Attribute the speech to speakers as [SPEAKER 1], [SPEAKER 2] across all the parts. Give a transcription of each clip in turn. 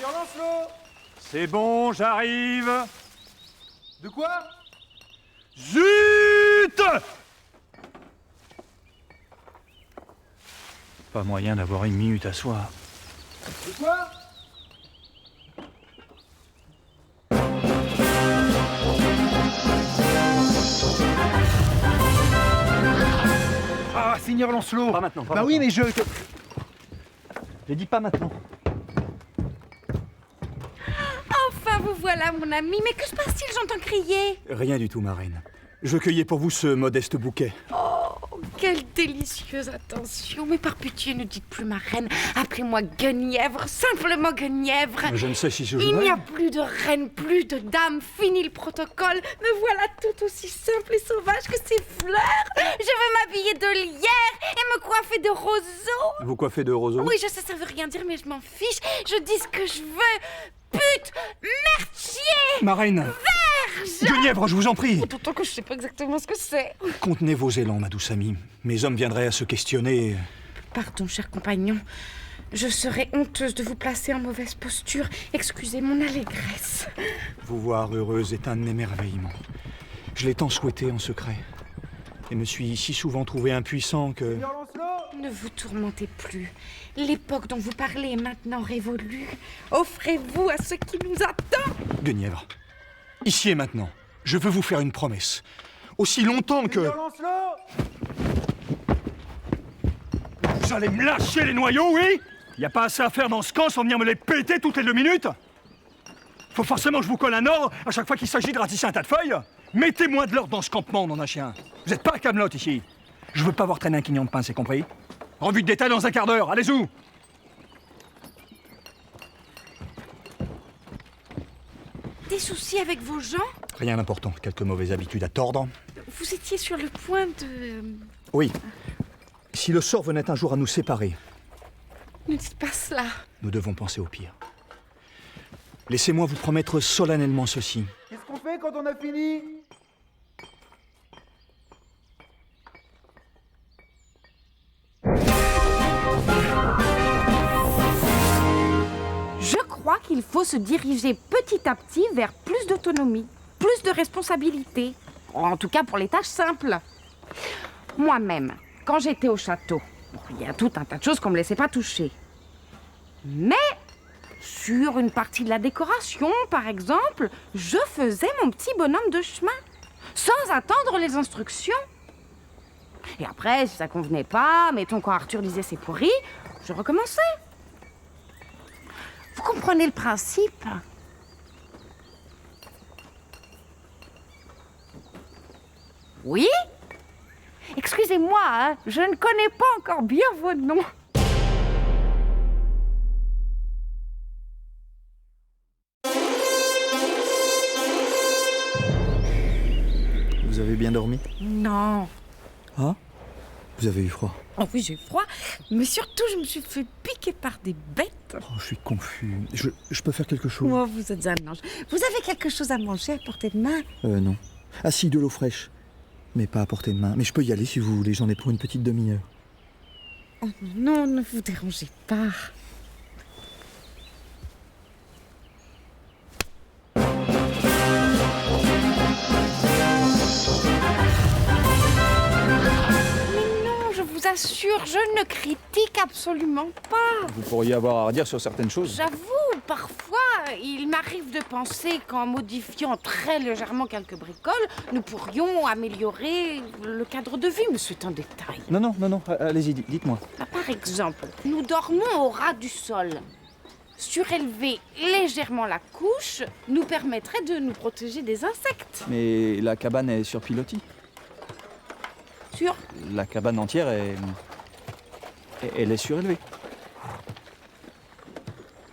[SPEAKER 1] Seigneur Lancelot!
[SPEAKER 2] C'est bon, j'arrive.
[SPEAKER 1] De quoi?
[SPEAKER 2] Zut! Pas moyen d'avoir une minute à soi.
[SPEAKER 1] De quoi?
[SPEAKER 3] Ah, Seigneur Lancelot!
[SPEAKER 2] Pas maintenant, pas
[SPEAKER 3] Bah
[SPEAKER 2] maintenant.
[SPEAKER 3] oui, mais je...
[SPEAKER 2] J'ai dit pas maintenant.
[SPEAKER 4] Enfin, vous voilà, mon ami. Mais que se passe-t-il? J'entends crier.
[SPEAKER 2] Rien du tout, ma reine. Je cueillais pour vous ce modeste bouquet.
[SPEAKER 4] Oh, quelle délicieuse attention. Mais par pitié, ne dites plus ma reine. Appelez-moi Guenièvre, simplement Guenièvre.
[SPEAKER 2] Je ne sais si je
[SPEAKER 4] Il
[SPEAKER 2] jouerai.
[SPEAKER 4] n'y a plus de reine, plus de dame. Fini le protocole. Me voilà tout aussi simple et sauvage que ces fleurs. Je veux m'habiller de lierre et me coiffer de roseaux.
[SPEAKER 2] Vous coiffez de roseau?
[SPEAKER 4] Oui, je sais, ça veut rien dire, mais je m'en fiche. Je dis ce que je veux. Pute, mercier,
[SPEAKER 2] Ma reine! Guenièvre, je vous en prie!
[SPEAKER 4] Pourtant que je sais pas exactement ce que c'est.
[SPEAKER 2] Contenez vos élans, ma douce amie. Mes hommes viendraient à se questionner.
[SPEAKER 4] Pardon, cher compagnon. Je serais honteuse de vous placer en mauvaise posture. Excusez mon allégresse.
[SPEAKER 2] Vous voir heureuse est un émerveillement. Je l'ai tant souhaité en secret. Et me suis si souvent trouvé impuissant que...
[SPEAKER 1] Seigneur Lancelot!
[SPEAKER 4] Ne vous tourmentez plus. L'époque dont vous parlez est maintenant révolue. Offrez-vous à ce qui nous attend.
[SPEAKER 2] Guenièvre, ici et maintenant, je veux vous faire une promesse. Aussi longtemps que...
[SPEAKER 1] Seigneur Lancelot!
[SPEAKER 2] Vous allez me lâcher les noyaux, oui? Y a pas assez à faire dans ce camp sans venir me les péter toutes les 2 minutes? Faut forcément que je vous colle un ordre à chaque fois qu'il s'agit de ratisser un tas de feuilles? Mettez-moi de l'ordre dans ce campement, nom d'un chien. Vous êtes pas à Camelot ici. Je veux pas voir traîner un quignon de pain, c'est compris? Revue de détail dans un quart d'heure, allez-y!
[SPEAKER 4] Des soucis avec vos gens?
[SPEAKER 2] Rien d'important, quelques mauvaises habitudes à tordre.
[SPEAKER 4] Vous étiez sur le point de...
[SPEAKER 2] Oui. Si le sort venait un jour à nous séparer,
[SPEAKER 4] Ne dites pas cela.
[SPEAKER 2] nous devons penser au pire. Laissez-moi vous promettre solennellement ceci.
[SPEAKER 1] Qu'est-ce qu'on fait quand on a fini?
[SPEAKER 4] Je crois qu'il faut se diriger petit à petit vers plus d'autonomie, plus de responsabilité. En tout cas pour les tâches simples. Moi-même, quand j'étais au château, il y a tout un tas de choses qu'on ne me laissait pas toucher. Mais sur une partie de la décoration, par exemple, je faisais mon petit bonhomme de chemin, sans attendre les instructions. Et après, si ça convenait pas, mettons quand Arthur disait c'est pourri, je recommençais. Vous comprenez le principe? Oui? Excusez-moi, hein, je ne connais pas encore bien vos noms.
[SPEAKER 2] Vous avez bien dormi?
[SPEAKER 4] Non.
[SPEAKER 2] Ah? Vous avez eu froid?
[SPEAKER 4] Oh oui, j'ai froid, mais surtout, je me suis fait piquer par des bêtes.
[SPEAKER 2] Oh, je suis confus. Je peux faire quelque chose?
[SPEAKER 4] Oh, vous êtes un ange. Vous avez quelque chose à manger à portée de main?
[SPEAKER 5] Non. Ah si, de l'eau fraîche. Mais pas à portée de main. Mais je peux y aller si vous voulez, j'en ai pour une petite demi-heure.
[SPEAKER 4] Oh non, ne vous dérangez pas. Mais non, je vous assure, je ne critique absolument pas.
[SPEAKER 2] Vous pourriez avoir à redire sur certaines choses.
[SPEAKER 4] J'avoue, parfois, il m'arrive de penser qu'en modifiant très légèrement quelques bricoles, nous pourrions améliorer le cadre de vie, mais c'est un détail.
[SPEAKER 5] Non, allez-y, dites-moi.
[SPEAKER 4] Par exemple, nous dormons au ras du sol. Surélever légèrement la couche nous permettrait de nous protéger des insectes.
[SPEAKER 5] Mais la cabane est sur pilotis.
[SPEAKER 4] Sûr?
[SPEAKER 5] La cabane entière est... Elle est surélevée.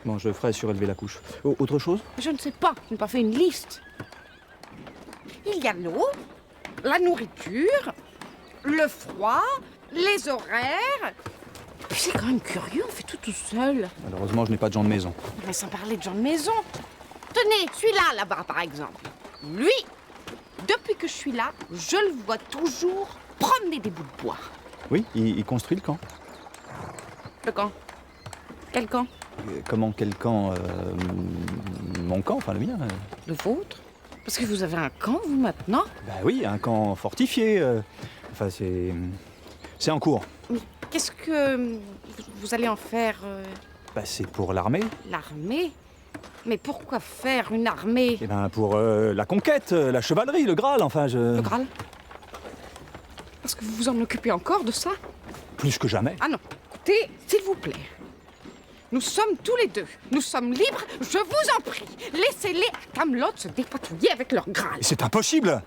[SPEAKER 5] Bon, je ferai surélever la couche. Autre chose?
[SPEAKER 4] Je ne sais pas, je n'ai pas fait une liste. Il y a l'eau, la nourriture, le froid, les horaires. Puis c'est quand même curieux, on fait tout seul.
[SPEAKER 5] Malheureusement, je n'ai pas de gens de maison.
[SPEAKER 4] Mais sans parler de gens de maison. Tenez, celui-là, là-bas, par exemple. Lui, depuis que je suis là, je le vois toujours promener des bouts de bois.
[SPEAKER 5] Oui, il construit le camp.
[SPEAKER 4] Le camp? Quel camp?
[SPEAKER 5] Comment quel camp Mon camp, enfin le mien.
[SPEAKER 4] Le vôtre? Parce que vous avez un camp, vous, maintenant?
[SPEAKER 5] Bah oui, un camp fortifié. Enfin, c'est en cours.
[SPEAKER 4] Mais qu'est-ce que vous allez en faire?
[SPEAKER 5] Bah, c'est pour l'armée.
[SPEAKER 4] L'armée? Mais pourquoi faire une armée?
[SPEAKER 5] Eh ben, pour la conquête, la chevalerie, le Graal, enfin,
[SPEAKER 4] Le Graal? Parce que vous vous en occupez encore de ça?
[SPEAKER 5] Plus que jamais.
[SPEAKER 4] Ah non, écoutez, s'il vous plaît. Nous sommes tous les deux. Nous sommes libres, je vous en prie. Laissez-les à Camelot se dépatouiller avec leur Graal.
[SPEAKER 5] Et c'est impossible.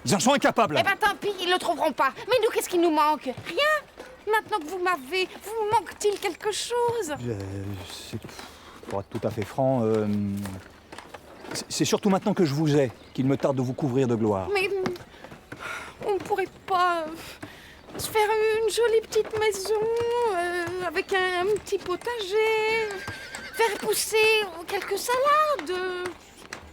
[SPEAKER 5] Ils en sont incapables.
[SPEAKER 4] Eh ben tant pis, ils le trouveront pas. Mais nous, qu'est-ce qui nous manque? Rien. Maintenant que vous m'avez, vous manque-t-il quelque chose?
[SPEAKER 5] Pour être tout à fait franc, c'est surtout maintenant que je vous ai qu'il me tarde de vous couvrir de gloire.
[SPEAKER 4] Mais on ne pourrait pas se faire une jolie petite maison avec un petit potager, faire pousser quelques salades.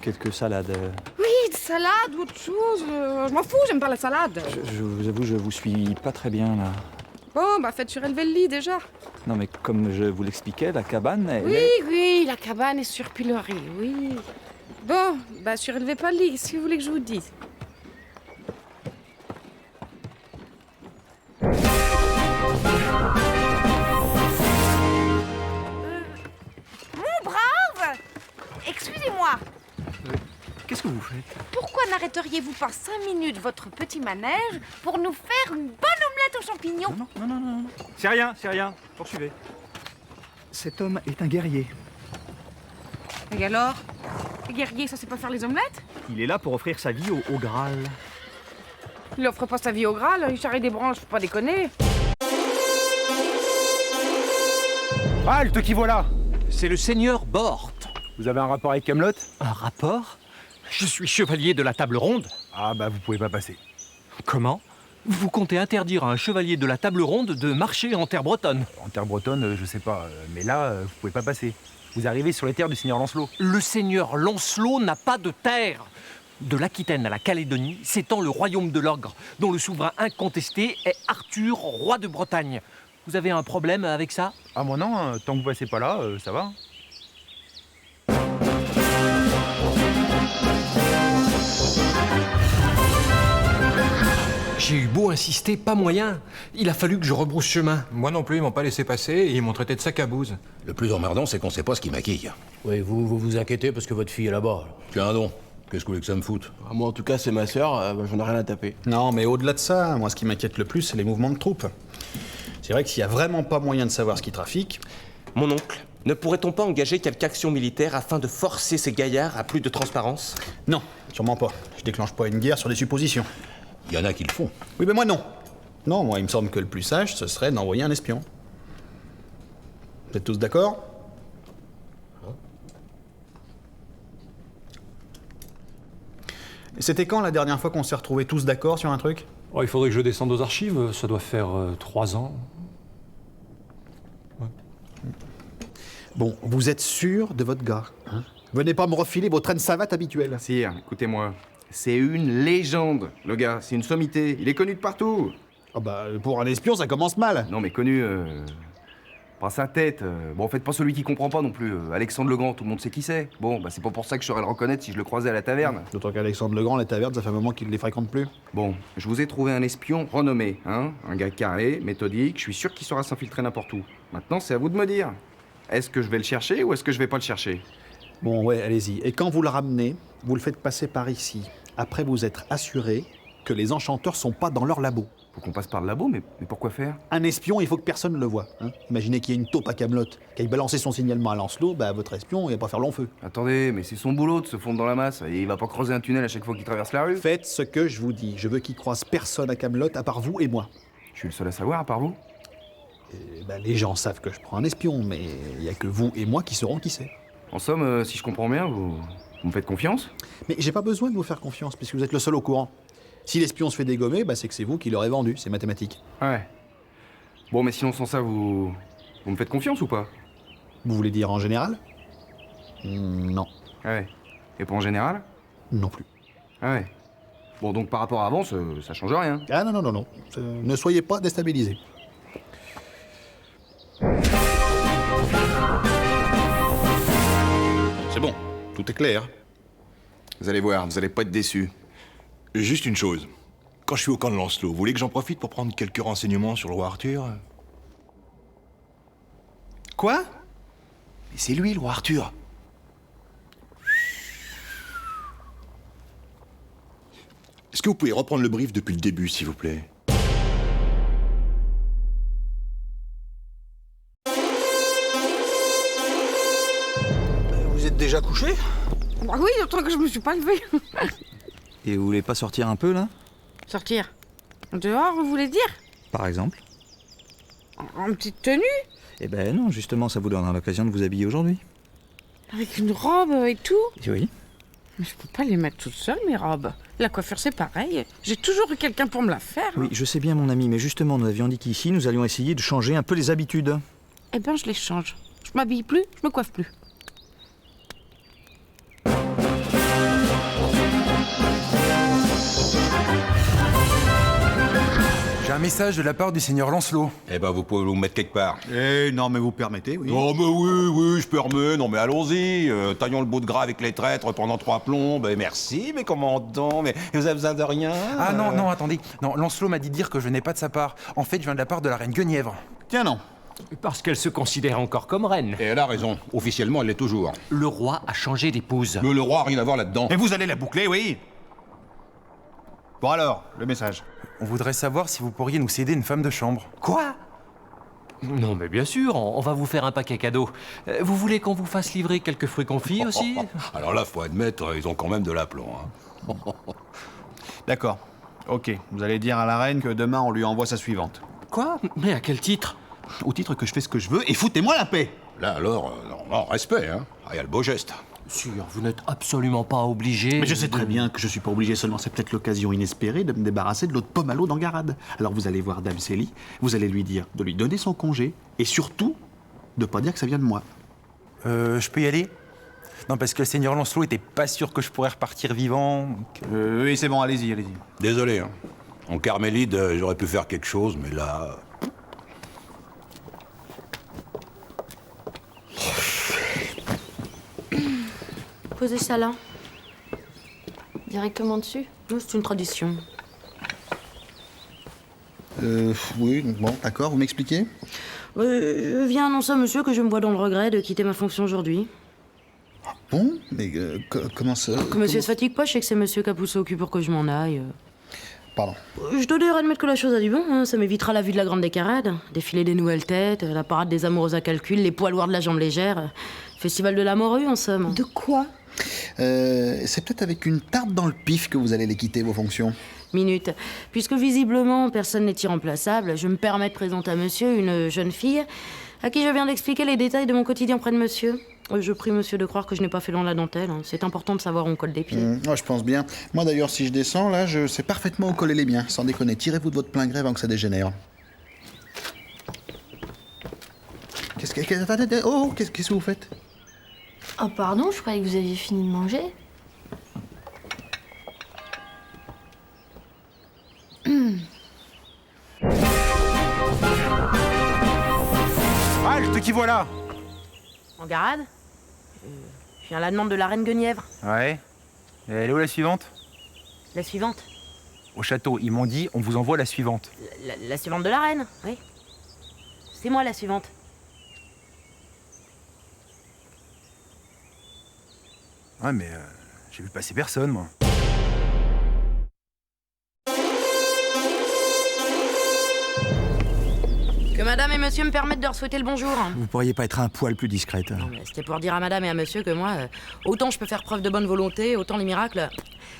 [SPEAKER 5] Quelques salades.
[SPEAKER 4] Oui, des salades ou autre chose. Je m'en fous, j'aime pas la salade.
[SPEAKER 5] Je vous avoue, je vous suis pas très bien là.
[SPEAKER 4] Bon, bah faites surélever le lit déjà.
[SPEAKER 5] Non mais comme je vous l'expliquais, la cabane, elle
[SPEAKER 4] Oui,
[SPEAKER 5] est...
[SPEAKER 4] oui, la cabane est surpilorée, oui. Bon, bah surélevez pas le lit, qu'est-ce que vous voulez que je vous dise?
[SPEAKER 3] Mon brave! Excusez-moi,
[SPEAKER 2] Qu'est-ce que vous faites?
[SPEAKER 3] pourquoi n'arrêteriez-vous pas 5 minutes votre petit manège pour nous faire une bonne omelette aux champignons?
[SPEAKER 2] Non. C'est rien. Poursuivez. Cet homme est un guerrier.
[SPEAKER 4] Et alors? Les guerriers, ça sait pas faire les omelettes?
[SPEAKER 2] Il est là pour offrir sa vie au Graal.
[SPEAKER 4] Il offre pas sa vie au Graal, il charrie des branches, faut pas déconner.
[SPEAKER 1] Halte, qui voilà?
[SPEAKER 6] C'est le seigneur Bort.
[SPEAKER 1] Vous avez un rapport avec Camelot?
[SPEAKER 6] Un rapport? Je suis chevalier de la table ronde.
[SPEAKER 1] Ah bah vous pouvez pas passer.
[SPEAKER 6] Comment? Vous comptez interdire à un chevalier de la table ronde de marcher en terre bretonne?
[SPEAKER 1] En terre bretonne, je sais pas, mais là, vous pouvez pas passer. Vous arrivez sur les terres du seigneur Lancelot.
[SPEAKER 6] Le seigneur Lancelot n'a pas de terre. De l'Aquitaine à la Calédonie s'étend le royaume de l'Ogre, dont le souverain incontesté est Arthur, roi de Bretagne. Vous avez un problème avec ça?
[SPEAKER 1] Ah moi non, tant que vous passez pas là, ça va.
[SPEAKER 7] J'ai eu beau insister, pas moyen. Il a fallu que je rebrousse chemin.
[SPEAKER 8] Moi non plus, ils m'ont pas laissé passer et ils m'ont traité de sac à bouse.
[SPEAKER 9] Le plus emmerdant, c'est qu'on sait pas ce qui maquille.
[SPEAKER 10] Oui, vous vous inquiétez parce que votre fille est là-bas.
[SPEAKER 9] Tiens donc, qu'est-ce que vous voulez que ça me foute?
[SPEAKER 10] Moi, en tout cas, c'est ma sœur, j'en ai rien à taper.
[SPEAKER 11] Non, mais au-delà de ça, moi, ce qui m'inquiète le plus, c'est les mouvements de troupes. C'est vrai que s'il y a vraiment pas moyen de savoir ce qui trafique...
[SPEAKER 12] Mon oncle, ne pourrait-on pas engager quelque action militaire afin de forcer ces gaillards à plus de transparence?
[SPEAKER 11] Non, sûrement pas. Je déclenche pas une guerre sur des suppositions.
[SPEAKER 9] Il y en a qui le font.
[SPEAKER 11] Oui, mais moi, non. Non, moi, il me semble que le plus sage, ce serait d'envoyer un espion. Vous êtes tous d'accord? C'était quand la dernière fois qu'on s'est retrouvés tous d'accord sur un truc?
[SPEAKER 8] Oh, il faudrait que je descende aux archives, ça doit faire 3 ans.
[SPEAKER 11] Bon, vous êtes sûr de votre gars, hein? Venez pas me refiler vos traînes savates habituelles.
[SPEAKER 1] Sire, écoutez-moi. C'est une légende, le gars. C'est une sommité. Il est connu de partout.
[SPEAKER 11] Ah bah, pour un espion, ça commence mal.
[SPEAKER 1] Non, mais connu... Pas sa tête. Bon, faites pas celui qui comprend pas non plus. Alexandre le Grand, tout le monde sait qui c'est. Bon, bah c'est pas pour ça que je saurais le reconnaître si je le croisais à la taverne.
[SPEAKER 11] D'autant qu'Alexandre le Grand, la taverne, ça fait un moment qu'il ne les fréquente plus.
[SPEAKER 1] Bon, je vous ai trouvé un espion renommé, hein. Un gars carré, méthodique, je suis sûr qu'il saura s'infiltrer n'importe où. Maintenant, c'est à vous de me dire. Est-ce que je vais le chercher ou est-ce que je vais pas le chercher?
[SPEAKER 11] Bon, ouais, allez-y. Et quand vous le ramenez, vous le faites passer par ici. Après vous être assuré que les enchanteurs sont pas dans leur labo.
[SPEAKER 1] Faut qu'on passe par le labo, mais pourquoi faire?
[SPEAKER 11] Un espion, il faut que personne le voie. Hein. Imaginez qu'il y ait une taupe à Camelot, qui aille balancer son signalement à Lancelot, bah votre espion, il va pas faire long feu.
[SPEAKER 1] Attendez, mais c'est son boulot de se fondre dans la masse. Et il va pas creuser un tunnel à chaque fois qu'il traverse la rue.
[SPEAKER 11] Faites ce que je vous dis. Je veux qu'il croise personne à Camelot à part vous et moi.
[SPEAKER 1] Je suis le seul à savoir, à part vous.
[SPEAKER 11] Et bah, les gens savent que je prends un espion, mais il y a que vous et moi qui saurons qui c'est.
[SPEAKER 1] En somme, si je comprends bien, vous me faites confiance?
[SPEAKER 11] Mais j'ai pas besoin de vous faire confiance, puisque vous êtes le seul au courant. Si l'espion se fait dégommer, bah c'est que c'est vous qui l'aurez vendu, c'est mathématique.
[SPEAKER 1] Ouais. Bon, mais sinon, sans ça, vous me faites confiance ou pas?
[SPEAKER 11] Vous voulez dire en général? Non.
[SPEAKER 1] Ouais. Et pas en général?
[SPEAKER 11] Non plus.
[SPEAKER 1] Ouais. Bon, donc par rapport à avant, ça change rien.
[SPEAKER 11] Ah non. Ne soyez pas déstabilisés.
[SPEAKER 13] tout est clair.
[SPEAKER 1] Vous allez voir, vous allez pas être déçus.
[SPEAKER 13] Juste une chose. Quand je suis au camp de Lancelot, vous voulez que j'en profite pour prendre quelques renseignements sur le roi Arthur?
[SPEAKER 1] Quoi? Mais c'est lui, le roi Arthur.
[SPEAKER 13] Est-ce que vous pouvez reprendre le brief depuis le début, s'il vous plaît?
[SPEAKER 5] Vous êtes déjà couché?
[SPEAKER 4] Bah oui, autant que je me suis pas levée.
[SPEAKER 5] Et vous voulez pas sortir un peu, là?
[SPEAKER 4] Sortir dehors, vous voulez dire?
[SPEAKER 5] Par exemple?
[SPEAKER 4] En petite tenue?
[SPEAKER 5] Eh ben non, justement, ça vous donnera l'occasion de vous habiller aujourd'hui.
[SPEAKER 4] Avec une robe et tout?
[SPEAKER 5] Oui.
[SPEAKER 4] Mais je peux pas les mettre toute seule, mes robes. La coiffure, c'est pareil. J'ai toujours eu quelqu'un pour me la faire.
[SPEAKER 5] Oui, je sais bien, mon ami, mais justement, nous avions dit qu'ici, nous allions essayer de changer un peu les habitudes.
[SPEAKER 4] Eh ben, je les change. Je m'habille plus, je me coiffe plus.
[SPEAKER 14] J'ai un message de la part du seigneur Lancelot.
[SPEAKER 9] Eh ben, vous pouvez vous mettre quelque part.
[SPEAKER 11] Eh non, mais vous permettez, oui.
[SPEAKER 9] Oh, mais oui, je permets. Non, mais allons-y. Taillons le bout de gras avec les traîtres pendant 3 plombs. Ben, merci, mes commandants. Mais vous avez besoin de rien?
[SPEAKER 14] Ah non, attendez. Non, Lancelot m'a dit de dire que je venais pas de sa part. En fait, je viens de la part de la reine Guenièvre.
[SPEAKER 11] Tiens, non.
[SPEAKER 6] Parce qu'elle se considère encore comme reine.
[SPEAKER 9] Et elle a raison. Officiellement, elle l'est toujours.
[SPEAKER 6] Le roi a changé d'épouse.
[SPEAKER 9] Mais le roi a rien à voir là-dedans.
[SPEAKER 11] Et vous allez la boucler, oui. Bon alors, le message.
[SPEAKER 14] On voudrait savoir si vous pourriez nous céder une femme de chambre.
[SPEAKER 6] Quoi? Non, mais bien sûr, on va vous faire un paquet cadeau. Vous voulez qu'on vous fasse livrer quelques fruits confits aussi?
[SPEAKER 9] Alors là, faut admettre, ils ont quand même de l'aplomb. Hein.
[SPEAKER 11] D'accord. Ok, vous allez dire à la reine que demain on lui envoie sa suivante.
[SPEAKER 6] Quoi? Mais à quel titre?
[SPEAKER 11] Au titre que je fais ce que je veux et foutez-moi la paix.
[SPEAKER 9] Là alors, non, respect, hein. Ah, y a le beau geste.
[SPEAKER 6] Sûr, vous n'êtes absolument pas obligé.
[SPEAKER 11] Mais je sais très bien que je suis pas obligé, seulement c'est peut-être l'occasion inespérée de me débarrasser de l'autre pomme à l'eau d'Angarade. Alors vous allez voir Dame Célie, vous allez lui dire de lui donner son congé et surtout de pas dire que ça vient de moi.
[SPEAKER 14] Je peux y aller? Non, parce que le seigneur Lancelot était pas sûr que je pourrais repartir vivant. Donc...
[SPEAKER 11] oui, c'est bon, allez-y.
[SPEAKER 9] Désolé, hein. En Carmélide, j'aurais pu faire quelque chose, mais là...
[SPEAKER 15] Posez ça là. Directement dessus.
[SPEAKER 4] C'est une tradition.
[SPEAKER 11] Oui, bon, d'accord, vous m'expliquez?
[SPEAKER 15] Je viens annoncer à monsieur que je me vois dans le regret de quitter ma fonction aujourd'hui.
[SPEAKER 11] Bon, mais comment ça?
[SPEAKER 15] Que monsieur se fatigue pas, je sais que c'est monsieur qui a poussé au cul pour que je m'en aille.
[SPEAKER 11] Pardon.
[SPEAKER 15] Je dois d'ailleurs admettre que la chose a du bon, hein. Ça m'évitera la vue de la grande décarade, défiler des nouvelles têtes, la parade des amoureux à calcul, les poids lourds de la jambe légère. Festival de la morue, en somme.
[SPEAKER 4] De quoi?
[SPEAKER 11] C'est peut-être avec une tarte dans le pif que vous allez les quitter, vos fonctions.
[SPEAKER 15] Minute. Puisque visiblement personne n'est irremplaçable, je me permets de présenter à monsieur une jeune fille à qui je viens d'expliquer les détails de mon quotidien près de monsieur. Je prie monsieur de croire que je n'ai pas fait long la dentelle. Hein. C'est important de savoir où on colle des pieds.
[SPEAKER 11] Ouais, je pense bien. Moi d'ailleurs, si je descends, là, je sais parfaitement où coller les miens. Sans déconner, tirez-vous de votre plein gré avant que ça dégénère. Qu'est-ce que vous faites?
[SPEAKER 15] Oh pardon, je croyais que vous aviez fini de manger.
[SPEAKER 14] Halte, qui voilà?
[SPEAKER 15] Angarade, je viens à la demande de la reine Guenièvre.
[SPEAKER 14] Ouais. Et elle est où la suivante?
[SPEAKER 15] La suivante.
[SPEAKER 14] Au château, ils m'ont dit, on vous envoie la suivante.
[SPEAKER 15] La suivante de la reine, oui. C'est moi la suivante.
[SPEAKER 14] Ouais, mais j'ai vu passer personne, moi.
[SPEAKER 15] Que madame et monsieur me permettent de leur souhaiter le bonjour.
[SPEAKER 5] Vous pourriez pas être un poil plus discrète?
[SPEAKER 15] Non, mais c'était pour dire à madame et à monsieur que moi, autant je peux faire preuve de bonne volonté, autant les miracles,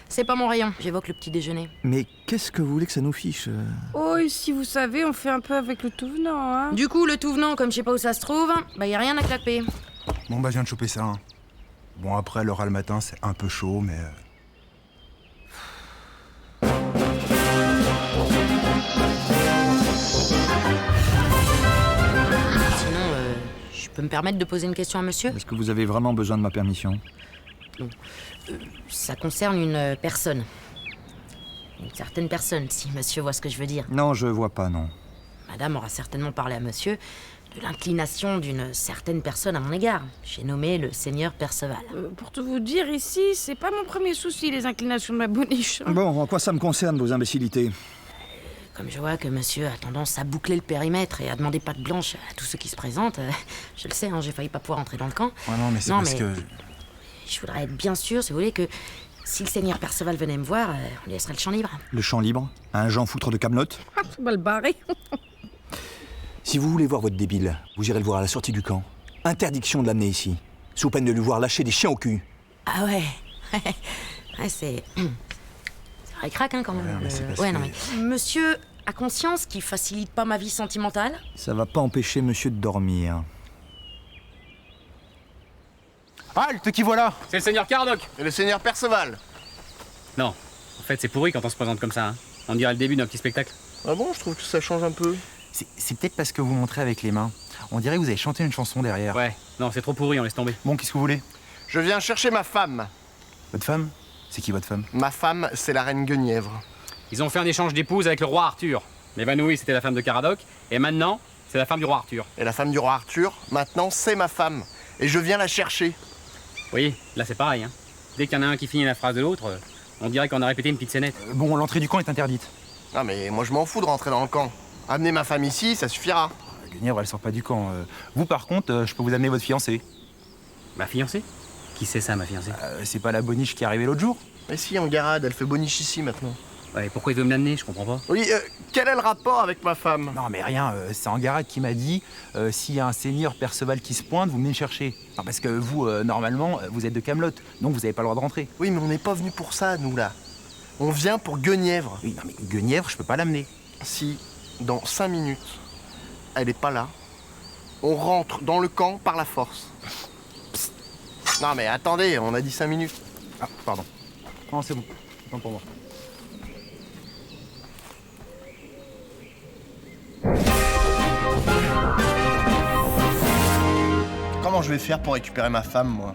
[SPEAKER 15] c'est pas mon rayon. J'évoque le petit déjeuner.
[SPEAKER 5] Mais qu'est-ce que vous voulez que ça nous fiche?
[SPEAKER 4] Oh, si vous savez, on fait un peu avec le tout venant, hein.
[SPEAKER 15] Du coup, le tout venant, comme je sais pas où ça se trouve, bah y a rien à clapper.
[SPEAKER 14] Bon, bah, je viens de choper ça. Hein. Bon, après, l'oral le matin, c'est un peu chaud, mais...
[SPEAKER 15] Sinon, je peux me permettre de poser une question à monsieur?
[SPEAKER 5] Est-ce que vous avez vraiment besoin de ma permission?
[SPEAKER 15] Non. Ça concerne une personne. Une certaine personne, si monsieur voit ce que je veux dire.
[SPEAKER 5] Non, je vois pas, non.
[SPEAKER 15] Madame aura certainement parlé à monsieur de l'inclination d'une certaine personne à mon égard. J'ai nommé le seigneur Perceval.
[SPEAKER 4] Pour tout vous dire, ici, c'est pas mon premier souci, les inclinations de ma boniche.
[SPEAKER 5] Bon, en quoi ça me concerne, vos imbécilités?
[SPEAKER 15] Comme je vois que monsieur a tendance à boucler le périmètre et à demander patte blanche à tous ceux qui se présentent, je le sais, hein, j'ai failli pas pouvoir entrer dans le camp.
[SPEAKER 14] Ouais, non, mais c'est parce que...
[SPEAKER 15] Je voudrais être bien sûr, si vous voulez, que si le seigneur Perceval venait me voir, on lui laisserait le champ libre.
[SPEAKER 5] Le champ libre? Un Jean foutre de Camelot?
[SPEAKER 4] Ah, c'est mal barré.
[SPEAKER 5] Si vous voulez voir votre débile, vous irez le voir à la sortie du camp. Interdiction de l'amener ici, sous peine de lui voir lâcher des chiens au cul.
[SPEAKER 15] Ah ouais. Ouais, c'est... Ça craque, hein, quand même.
[SPEAKER 5] Ouais,
[SPEAKER 15] non, mais... Monsieur a conscience qu'il facilite pas ma vie sentimentale?
[SPEAKER 5] Ça va pas empêcher monsieur de dormir.
[SPEAKER 14] Halte, qui voilà?
[SPEAKER 16] C'est le seigneur Caradoc.
[SPEAKER 17] Et le seigneur Perceval.
[SPEAKER 16] Non, en fait c'est pourri quand on se présente comme ça. Hein. On dirait le début d'un petit spectacle.
[SPEAKER 17] Ah bon, je trouve que ça change un peu.
[SPEAKER 14] C'est peut-être parce que vous montrez avec les mains. On dirait que vous avez chanté une chanson derrière.
[SPEAKER 16] Ouais, non, c'est trop pourri, on laisse tomber.
[SPEAKER 14] Bon, qu'est-ce que vous voulez?
[SPEAKER 17] Je viens chercher ma femme.
[SPEAKER 14] Votre femme? C'est qui votre femme?
[SPEAKER 17] Ma femme, c'est la reine Guenièvre.
[SPEAKER 16] Ils ont fait un échange d'épouses avec le roi Arthur. L'évanouie, c'était la femme de Caradoc, et maintenant, c'est la femme du roi Arthur.
[SPEAKER 17] Et la femme du roi Arthur, maintenant, c'est ma femme. Et je viens la chercher.
[SPEAKER 16] Oui, là c'est pareil. Hein. Dès qu'il y en a un qui finit la phrase de l'autre, on dirait qu'on a répété une petite scénette.
[SPEAKER 14] Bon, l'entrée du camp est interdite.
[SPEAKER 17] Ah mais moi je m'en fous de rentrer dans le camp. Amener ma femme ici, ça suffira.
[SPEAKER 14] Guenièvre, elle sort pas du camp. Vous, par contre, je peux vous amener votre fiancée.
[SPEAKER 16] Ma fiancée? Qui c'est ça, ma fiancée?
[SPEAKER 14] C'est pas la boniche qui est arrivée l'autre jour?
[SPEAKER 17] Mais si, en garade, elle fait boniche ici maintenant.
[SPEAKER 16] Ouais, pourquoi il veut me l'amener? Je comprends pas.
[SPEAKER 17] Oui, quel est le rapport avec ma femme?
[SPEAKER 14] Non, mais rien, c'est Angarade qui m'a dit s'il y a un seigneur Perceval qui se pointe, vous venez me chercher. Non, parce que vous, normalement, vous êtes de Camelot, donc vous avez pas le droit de rentrer.
[SPEAKER 17] Oui, mais on n'est pas venu pour ça, nous, là. On vient pour Guenièvre.
[SPEAKER 14] Oui, non, mais Guenièvre, je peux pas l'amener.
[SPEAKER 17] Si, dans 5 minutes, elle est pas là, on rentre dans le camp par la force. Psst. Non, mais attendez, on a dit 5 minutes.
[SPEAKER 14] Ah, pardon. Non, c'est bon. Non pour moi.
[SPEAKER 17] Comment je vais faire pour récupérer ma femme, moi?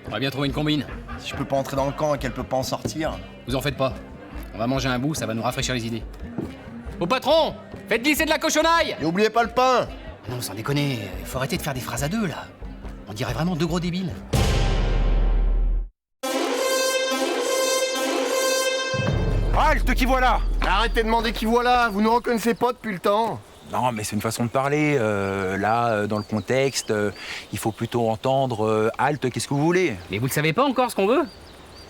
[SPEAKER 16] On va bien trouver une combine.
[SPEAKER 17] Si je peux pas entrer dans le camp et qu'elle peut pas en sortir.
[SPEAKER 16] Vous en faites pas. On va manger un bout, ça va nous rafraîchir les idées. Au patron! Faites glisser de la cochonaille!
[SPEAKER 17] Et oubliez pas le pain!
[SPEAKER 16] Non, sans déconner, il faut arrêter de faire des phrases à deux, là. On dirait vraiment deux gros débiles.
[SPEAKER 14] Halte, qui voilà?
[SPEAKER 17] Arrêtez de demander qui voilà, vous nous reconnaissez pas depuis le temps.
[SPEAKER 14] Non, mais c'est une façon de parler. Là, dans le contexte, il faut plutôt entendre halte, qu'est-ce que vous voulez?
[SPEAKER 16] Mais vous ne savez pas encore ce qu'on veut?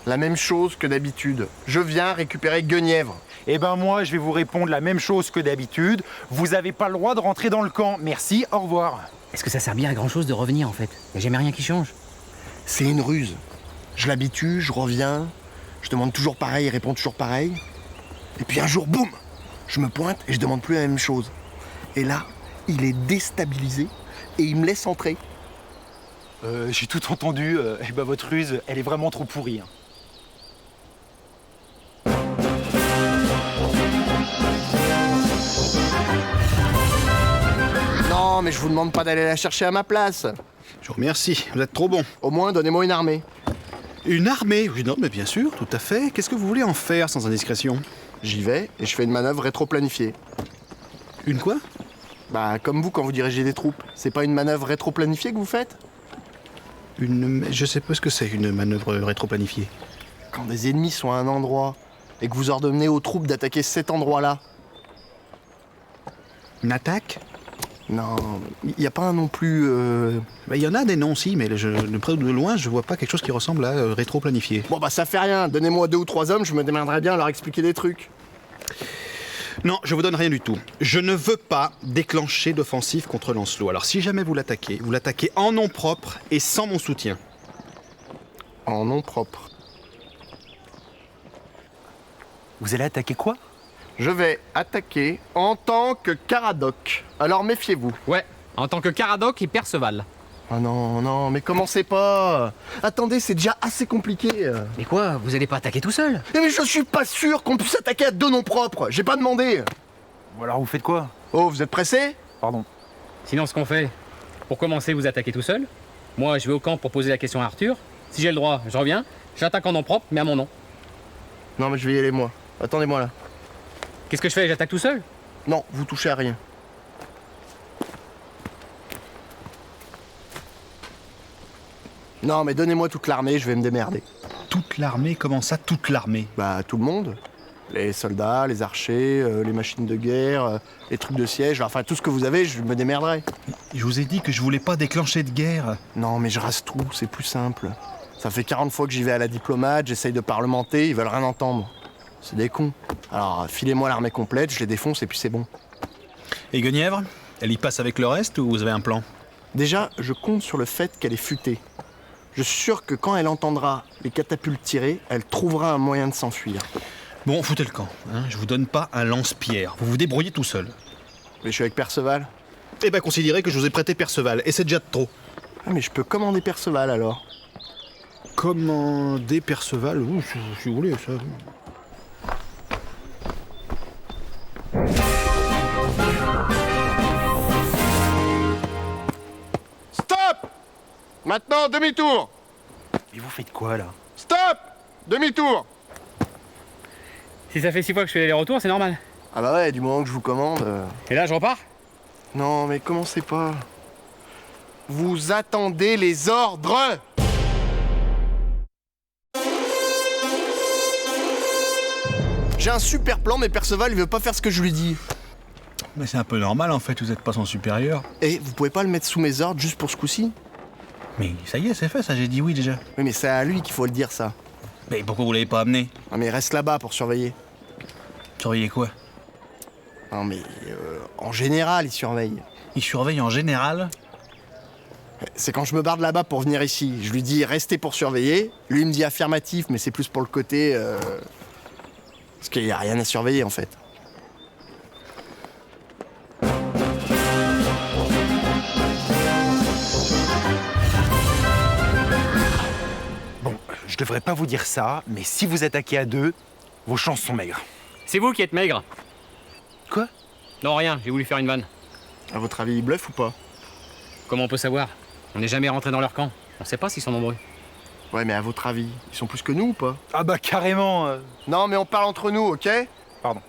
[SPEAKER 17] La même chose que d'habitude. Je viens récupérer Guenièvre.
[SPEAKER 14] Eh ben moi, je vais vous répondre la même chose que d'habitude. Vous avez pas le droit de rentrer dans le camp. Merci, au revoir.
[SPEAKER 16] Est-ce que ça sert bien à grand chose de revenir en fait? Y'a jamais rien qui change.
[SPEAKER 17] C'est une ruse. Je l'habitue, je reviens, je demande toujours pareil, il répond toujours pareil. Et puis un jour, boum, je me pointe et je demande plus la même chose. Et là, il est déstabilisé et il me laisse entrer.
[SPEAKER 14] J'ai tout entendu. Eh ben votre ruse, elle est vraiment trop pourrie. Hein.
[SPEAKER 17] Non, mais je vous demande pas d'aller la chercher à ma place.
[SPEAKER 11] Je vous remercie, vous êtes trop bon.
[SPEAKER 17] Au moins, donnez-moi une armée.
[SPEAKER 11] Une armée? Oui, non, mais bien sûr, tout à fait. Qu'est-ce que vous voulez en faire sans indiscrétion?
[SPEAKER 17] J'y vais et je fais une manœuvre rétro-planifiée.
[SPEAKER 11] Une quoi?
[SPEAKER 17] Bah, comme vous quand vous dirigez des troupes. C'est pas une manœuvre rétro-planifiée que vous faites?
[SPEAKER 11] Je sais pas ce que c'est, une manœuvre rétro-planifiée.
[SPEAKER 17] Quand des ennemis sont à un endroit et que vous ordonnez aux troupes d'attaquer cet endroit-là.
[SPEAKER 11] Une attaque?
[SPEAKER 17] Non, il n'y a pas un non plus...
[SPEAKER 11] Il y en a des noms, si, mais de près ou de loin, je vois pas quelque chose qui ressemble à rétro-planifié.
[SPEAKER 17] Bon, bah ça fait rien. Donnez-moi 2 ou 3 hommes, je me démerderai bien à leur expliquer des trucs.
[SPEAKER 11] Non, je vous donne rien du tout. Je ne veux pas déclencher d'offensive contre Lancelot. Alors si jamais vous l'attaquez en nom propre et sans mon soutien.
[SPEAKER 17] En nom propre.
[SPEAKER 14] Vous allez attaquer quoi?
[SPEAKER 17] Je vais attaquer en tant que Caradoc. Alors méfiez-vous.
[SPEAKER 16] Ouais, en tant que Caradoc et Perceval.
[SPEAKER 17] Ah non, non, mais commencez pas. Attendez, c'est déjà assez compliqué.
[SPEAKER 16] Mais quoi, vous allez pas attaquer tout seul?
[SPEAKER 17] Mais je suis pas sûr qu'on puisse attaquer à 2 noms propres. J'ai pas demandé.
[SPEAKER 14] Bon alors vous faites quoi?
[SPEAKER 17] Oh, vous êtes pressé?
[SPEAKER 14] Pardon.
[SPEAKER 16] Sinon, ce qu'on fait, pour commencer, vous attaquez tout seul. Moi, je vais au camp pour poser la question à Arthur. Si j'ai le droit, je reviens. J'attaque en nom propre, mais à mon nom.
[SPEAKER 17] Non, mais je vais y aller, moi. Attendez-moi là.
[SPEAKER 16] Qu'est-ce que je fais? J'attaque tout seul?
[SPEAKER 17] Non, vous touchez à rien. Non, mais donnez-moi toute l'armée, je vais me démerder.
[SPEAKER 5] Toute l'armée? Comment ça, toute l'armée?
[SPEAKER 17] Bah, tout le monde. Les soldats, les archers, les machines de guerre, les trucs de siège, enfin tout ce que vous avez, je me démerderai.
[SPEAKER 5] Je vous ai dit que je voulais pas déclencher de guerre.
[SPEAKER 17] Non, mais je rase tout, c'est plus simple. Ça fait 40 fois que j'y vais à la diplomate, j'essaye de parlementer, ils veulent rien entendre. C'est des cons. Alors, filez-moi l'armée complète, je les défonce et puis c'est bon.
[SPEAKER 5] Et Guenièvre? Elle y passe avec le reste ou vous avez un plan?
[SPEAKER 17] Déjà, je compte sur le fait qu'elle est futée. Je suis sûr que quand elle entendra les catapultes tirer, elle trouvera un moyen de s'enfuir.
[SPEAKER 5] Bon, foutez le camp. Hein. Je vous donne pas un lance-pierre. Vous vous débrouillez tout seul.
[SPEAKER 17] Mais je suis avec Perceval.
[SPEAKER 5] Eh ben, considérez que je vous ai prêté Perceval, et c'est déjà de trop.
[SPEAKER 17] Ah, mais je peux commander Perceval, alors.
[SPEAKER 5] Commander Perceval? Oui, si vous voulez, ça...
[SPEAKER 17] Stop! Maintenant, demi-tour!
[SPEAKER 14] Mais vous faites quoi, là?
[SPEAKER 17] Stop! Demi-tour!
[SPEAKER 16] Si ça fait 6 fois que je fais les retours, c'est normal.
[SPEAKER 17] Ah bah ouais, du moment que je vous commande...
[SPEAKER 16] Et là, je repars?
[SPEAKER 17] Non, mais commencez pas. Vous attendez les ordres! J'ai un super plan, mais Perceval, il veut pas faire ce que je lui dis.
[SPEAKER 5] Mais c'est un peu normal, en fait, vous êtes pas son supérieur.
[SPEAKER 17] Et vous pouvez pas le mettre sous mes ordres juste pour ce coup-ci?
[SPEAKER 5] Mais ça y est, c'est fait, ça, j'ai dit oui déjà.
[SPEAKER 17] Oui, mais c'est à lui qu'il faut le dire, ça.
[SPEAKER 5] Mais pourquoi vous l'avez pas amené?
[SPEAKER 17] Non, mais il reste là-bas pour surveiller.
[SPEAKER 5] Surveiller quoi?
[SPEAKER 17] Non, mais en général, il surveille.
[SPEAKER 5] Il surveille en général?
[SPEAKER 17] C'est quand je me barre de là-bas pour venir ici. Je lui dis restez pour surveiller. Lui, il me dit affirmatif, mais c'est plus pour le côté... Parce qu'il n'y a rien à surveiller, en fait.
[SPEAKER 14] Bon, je devrais pas vous dire ça, mais si vous attaquez à deux, vos chances sont maigres.
[SPEAKER 16] C'est vous qui êtes maigre.
[SPEAKER 14] Quoi?
[SPEAKER 16] Non, rien, j'ai voulu faire une vanne.
[SPEAKER 17] À votre avis, il bluffe ou pas?
[SPEAKER 16] Comment on peut savoir? On n'est jamais rentré dans leur camp. On sait pas s'ils sont nombreux.
[SPEAKER 17] Ouais, mais à votre avis, ils sont plus que nous ou pas?
[SPEAKER 14] Ah bah carrément.
[SPEAKER 17] Non, mais on parle entre nous, ok?
[SPEAKER 14] Pardon.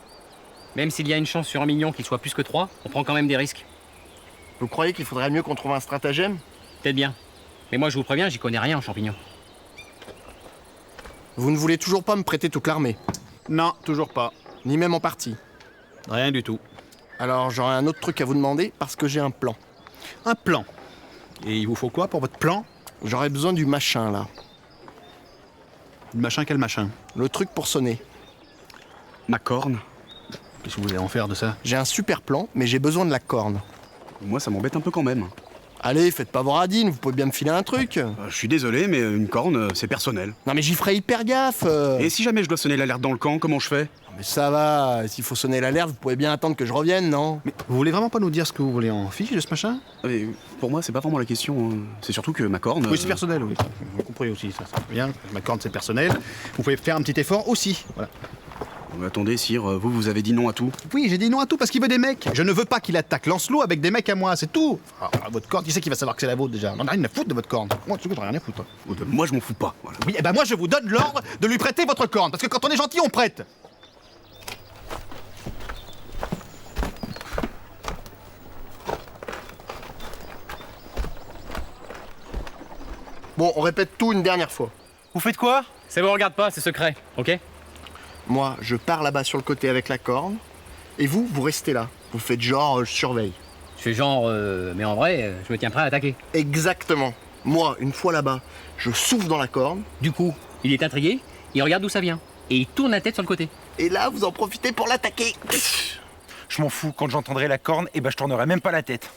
[SPEAKER 16] Même s'il y a une chance sur 1 million qu'ils soient plus que 3, on prend quand même des risques.
[SPEAKER 17] Vous croyez qu'il faudrait mieux qu'on trouve un stratagème?
[SPEAKER 16] Peut-être bien. Mais moi, je vous préviens, j'y connais rien en champignons.
[SPEAKER 17] Vous ne voulez toujours pas me prêter toute l'armée?
[SPEAKER 5] Non, toujours pas.
[SPEAKER 17] Ni même en partie?
[SPEAKER 5] Rien du tout.
[SPEAKER 17] Alors j'aurais un autre truc à vous demander parce que j'ai un plan.
[SPEAKER 5] Un plan? Et il vous faut quoi pour votre plan?
[SPEAKER 17] J'aurais besoin du machin, là.
[SPEAKER 5] Du machin, quel machin?
[SPEAKER 17] Le truc pour sonner.
[SPEAKER 5] Ma corne? Qu'est-ce que vous voulez en faire de ça?
[SPEAKER 17] J'ai un super plan, mais j'ai besoin de la corne.
[SPEAKER 18] Moi, ça m'embête un peu quand même.
[SPEAKER 17] Allez, faites pas vos radines, vous pouvez bien me filer un truc.
[SPEAKER 18] Je suis désolé, mais une corne, c'est personnel.
[SPEAKER 17] Non mais j'y ferai hyper gaffe.
[SPEAKER 18] Et si jamais je dois sonner l'alerte dans le camp, comment je fais?
[SPEAKER 17] Mais ça va, s'il faut sonner l'alerte, vous pouvez bien attendre que je revienne, non?
[SPEAKER 5] Mais vous voulez vraiment pas nous dire ce que vous voulez en fiche de ce machin?
[SPEAKER 18] Mais pour moi, c'est pas vraiment la question. C'est surtout que ma corne...
[SPEAKER 5] Oui, c'est personnel, oui. Vous comprenez aussi, ça c'est bien. Ma corne, c'est personnel. Vous pouvez faire un petit effort aussi, voilà.
[SPEAKER 18] Mais attendez, sire, vous avez dit non à tout.
[SPEAKER 5] Oui, j'ai dit non à tout parce qu'il veut des mecs. Je ne veux pas qu'il attaque Lancelot avec des mecs à moi, c'est tout. Votre corne, qui c'est qui va savoir que c'est la vôtre déjà? On n'a rien à foutre de votre corne. Moi, tu n'as rien à foutre.
[SPEAKER 18] Moi, je m'en fous pas. Voilà.
[SPEAKER 5] Oui, et ben moi, je vous donne l'ordre de lui prêter votre corne. Parce que quand on est gentil, on prête.
[SPEAKER 17] Bon, on répète tout une dernière fois.
[SPEAKER 14] Vous faites quoi?
[SPEAKER 16] Ça vous regarde pas, c'est secret, ok?
[SPEAKER 17] Moi, je pars là-bas sur le côté avec la corne. Et vous, vous restez là. Vous faites genre, je surveille.
[SPEAKER 16] Je fais genre, mais en vrai, je me tiens prêt à attaquer.
[SPEAKER 17] Exactement. Moi, une fois là-bas, je souffle dans la corne.
[SPEAKER 16] Du coup, il est intrigué, il regarde d'où ça vient. Et il tourne la tête sur le côté.
[SPEAKER 17] Et là, vous en profitez pour l'attaquer.
[SPEAKER 14] Je m'en fous, quand j'entendrai la corne, et ben je tournerai même pas la tête.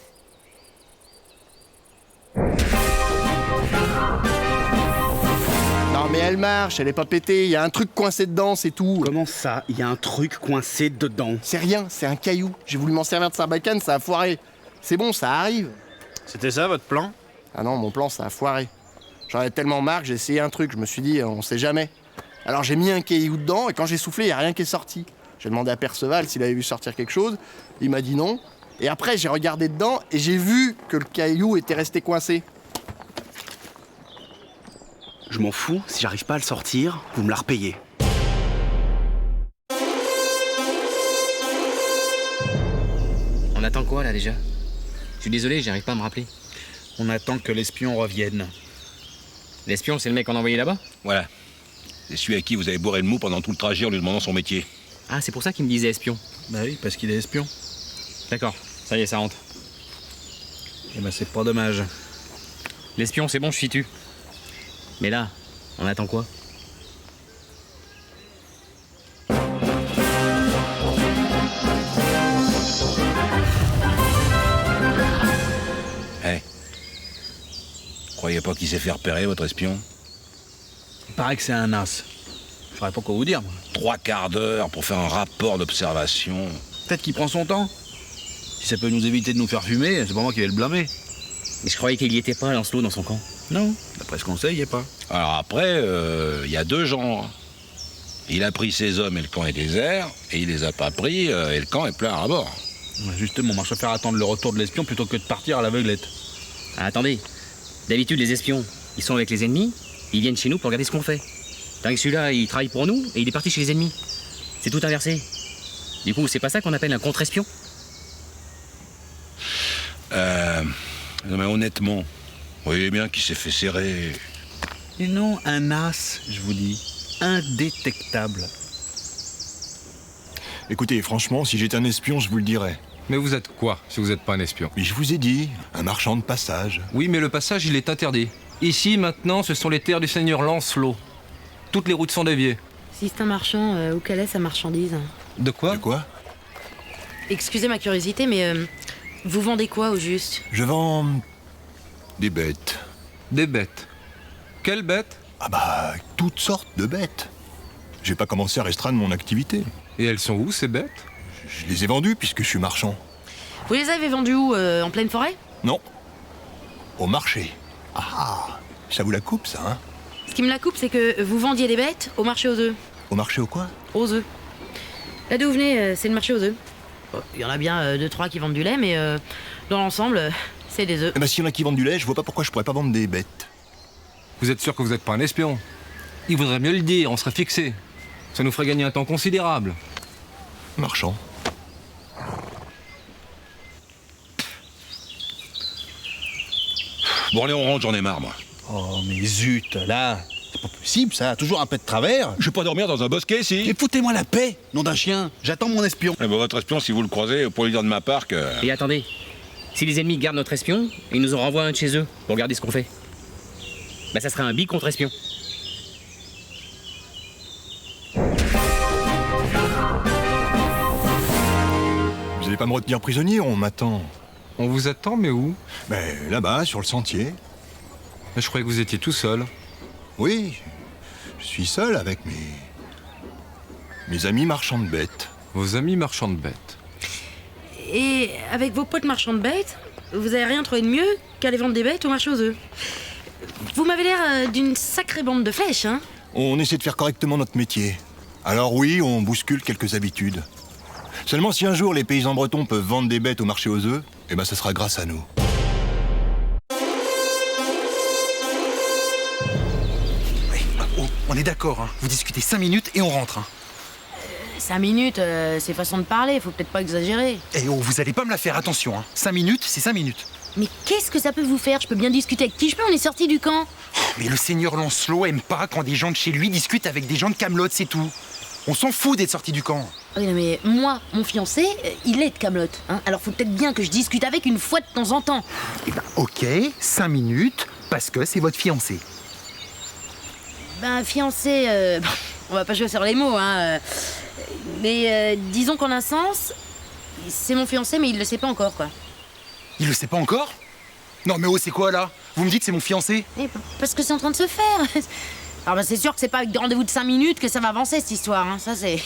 [SPEAKER 17] Non mais elle marche, elle est pas pétée, il y a un truc coincé dedans, c'est tout.
[SPEAKER 18] Comment ça, il y a un truc coincé dedans?
[SPEAKER 17] C'est rien, c'est un caillou. J'ai voulu m'en servir de sarbacane, ça a foiré. C'est bon, ça arrive.
[SPEAKER 5] C'était ça, votre plan?
[SPEAKER 17] Ah non, mon plan, ça a foiré. J'en ai tellement marre que j'ai essayé un truc, je me suis dit, on sait jamais. Alors j'ai mis un caillou dedans, et quand j'ai soufflé, il n'y a rien qui est sorti. J'ai demandé à Perceval s'il avait vu sortir quelque chose, il m'a dit non. Et après, j'ai regardé dedans, et j'ai vu que le caillou était resté coincé.
[SPEAKER 18] Je m'en fous, si j'arrive pas à le sortir, vous me la repayez.
[SPEAKER 16] On attend quoi là déjà? Je suis désolé, j'arrive pas à me rappeler.
[SPEAKER 5] On attend que l'espion revienne.
[SPEAKER 16] L'espion, c'est le mec qu'on a envoyé là-bas?
[SPEAKER 13] Voilà. C'est celui à qui vous avez bourré le mou pendant tout le trajet en lui demandant son métier.
[SPEAKER 16] Ah, c'est pour ça qu'il me disait espion.
[SPEAKER 18] Bah oui, parce qu'il est espion.
[SPEAKER 16] D'accord, ça y est, ça rentre.
[SPEAKER 18] Eh ben c'est pas dommage.
[SPEAKER 16] L'espion, c'est bon, je situe. Mais là, on attend quoi?
[SPEAKER 13] Eh. Croyez pas qu'il s'est fait repérer, votre espion?
[SPEAKER 18] Il paraît que c'est un as. Je saurais pas quoi vous dire, moi.
[SPEAKER 13] 3 quarts d'heure pour faire un rapport d'observation.
[SPEAKER 18] Peut-être qu'il prend son temps. Si ça peut nous éviter de nous faire fumer, c'est pas moi qui vais le blâmer.
[SPEAKER 16] Mais je croyais qu'il y était pas, Lancelot, dans son camp.
[SPEAKER 18] Non, d'après ce qu'on sait, il y est pas.
[SPEAKER 13] Alors après, il y a 2 genres. Il a pris ses hommes et le camp est désert, et il les a pas pris et le camp est plein à bord.
[SPEAKER 18] Ouais, justement, moi je préfère attendre le retour de l'espion plutôt que de partir à l'aveuglette.
[SPEAKER 16] Ah, attendez. D'habitude, les espions, ils sont avec les ennemis, ils viennent chez nous pour regarder ce qu'on fait. Tant que celui-là, il travaille pour nous et il est parti chez les ennemis. C'est tout inversé. Du coup, c'est pas ça qu'on appelle un contre-espion?
[SPEAKER 13] Non mais honnêtement, vous voyez bien qu'il s'est fait serrer.
[SPEAKER 18] Et non, un as, je vous dis. Indétectable.
[SPEAKER 13] Écoutez, franchement, si j'étais un espion, je vous le dirais.
[SPEAKER 7] Mais vous êtes quoi, si vous n'êtes pas un espion?
[SPEAKER 13] Mais je vous ai dit, un marchand de passage.
[SPEAKER 7] Oui, mais le passage, il est interdit. Ici, maintenant, ce sont les terres du seigneur Lancelot. Toutes les routes sont déviées.
[SPEAKER 15] Si c'est un marchand, où quelle est sa marchandise?
[SPEAKER 7] De quoi?
[SPEAKER 13] De quoi?
[SPEAKER 15] Excusez ma curiosité, mais vous vendez quoi au juste?
[SPEAKER 13] Je vends des bêtes.
[SPEAKER 7] Des bêtes? Quelles bêtes?
[SPEAKER 13] Ah bah, toutes sortes de bêtes. J'ai pas commencé à restreindre mon activité.
[SPEAKER 7] Et elles sont où, ces bêtes?
[SPEAKER 13] Je les ai vendues puisque je suis marchand.
[SPEAKER 15] Vous les avez vendues où? En pleine forêt?
[SPEAKER 13] Non. Au marché. Ah, ça vous la coupe, ça, hein?
[SPEAKER 15] Ce qui me la coupe, c'est que vous vendiez des bêtes au marché aux œufs.
[SPEAKER 13] Au marché au quoi?
[SPEAKER 15] Aux œufs. Là d'où vous venez, c'est le marché aux œufs. Il y en a bien 2-3 qui vendent du lait, mais dans l'ensemble, c'est des œufs.
[SPEAKER 13] Eh ben, s'il y en a qui vendent du lait, je vois pas pourquoi je pourrais pas vendre des bêtes.
[SPEAKER 7] Vous êtes sûr que vous n'êtes pas un espion? Il vaudrait mieux le dire, on serait fixé. Ça nous ferait gagner un temps considérable.
[SPEAKER 13] Marchand. Bon allez, on rentre, j'en ai marre, moi.
[SPEAKER 18] Oh, mais zut, là, c'est pas possible, ça. Toujours un peu de travers.
[SPEAKER 13] Je vais pas dormir dans un bosquet, si.
[SPEAKER 18] Mais foutez-moi la paix, nom d'un chien. J'attends mon espion.
[SPEAKER 13] Eh ben, votre espion, si vous le croisez, pour lui dire de ma part que...
[SPEAKER 16] Et attendez, si les ennemis gardent notre espion, ils nous en renvoient un de chez eux pour regarder ce qu'on fait. Bah ça serait un bi contre espion.
[SPEAKER 13] Vous allez pas me retenir prisonnier, on m'attend.
[SPEAKER 7] On vous attend, mais où?
[SPEAKER 13] Ben, là-bas, sur le sentier.
[SPEAKER 7] Je croyais que vous étiez tout seul.
[SPEAKER 13] Oui, je suis seul avec mes amis marchands de bêtes.
[SPEAKER 7] Vos amis marchands de bêtes?
[SPEAKER 15] Et avec vos potes marchands de bêtes, vous avez rien trouvé de mieux qu'aller vendre des bêtes au marché aux œufs. Vous m'avez l'air d'une sacrée bande de flèches, hein?
[SPEAKER 13] On essaie de faire correctement notre métier. Alors oui, on bouscule quelques habitudes. Seulement si un jour les paysans bretons peuvent vendre des bêtes au marché aux œufs, eh ben ça sera grâce à nous.
[SPEAKER 14] On est d'accord, hein. Vous discutez 5 minutes et on rentre. Hein.
[SPEAKER 15] 5 minutes, c'est façon de parler, faut peut-être pas exagérer.
[SPEAKER 14] Eh oh, vous allez pas me la faire, attention. Hein. 5 minutes, c'est 5 minutes.
[SPEAKER 15] Mais qu'est-ce que ça peut vous faire? Je peux bien discuter avec qui je peux, on est sorti du camp.
[SPEAKER 14] Mais le seigneur Lancelot aime pas quand des gens de chez lui discutent avec des gens de Camelot, c'est tout. On s'en fout d'être sorti du camp.
[SPEAKER 15] Oui, non, mais moi, mon fiancé, il est de Camelot. Hein, alors faut peut-être bien que je discute avec une fois de temps en temps.
[SPEAKER 14] Eh ben, ok, 5 minutes, parce que c'est votre fiancé.
[SPEAKER 15] Ben, fiancé, on va pas jouer sur les mots, hein. Mais disons qu'en un sens, c'est mon fiancé, mais il le sait pas encore, quoi.
[SPEAKER 14] Il le sait pas encore? Non mais oh, c'est quoi là? Vous me dites que c'est mon fiancé?
[SPEAKER 15] Parce que c'est en train de se faire. Alors ben, c'est sûr que c'est pas avec des rendez-vous de 5 minutes que ça va avancer, cette histoire, hein. Ça c'est...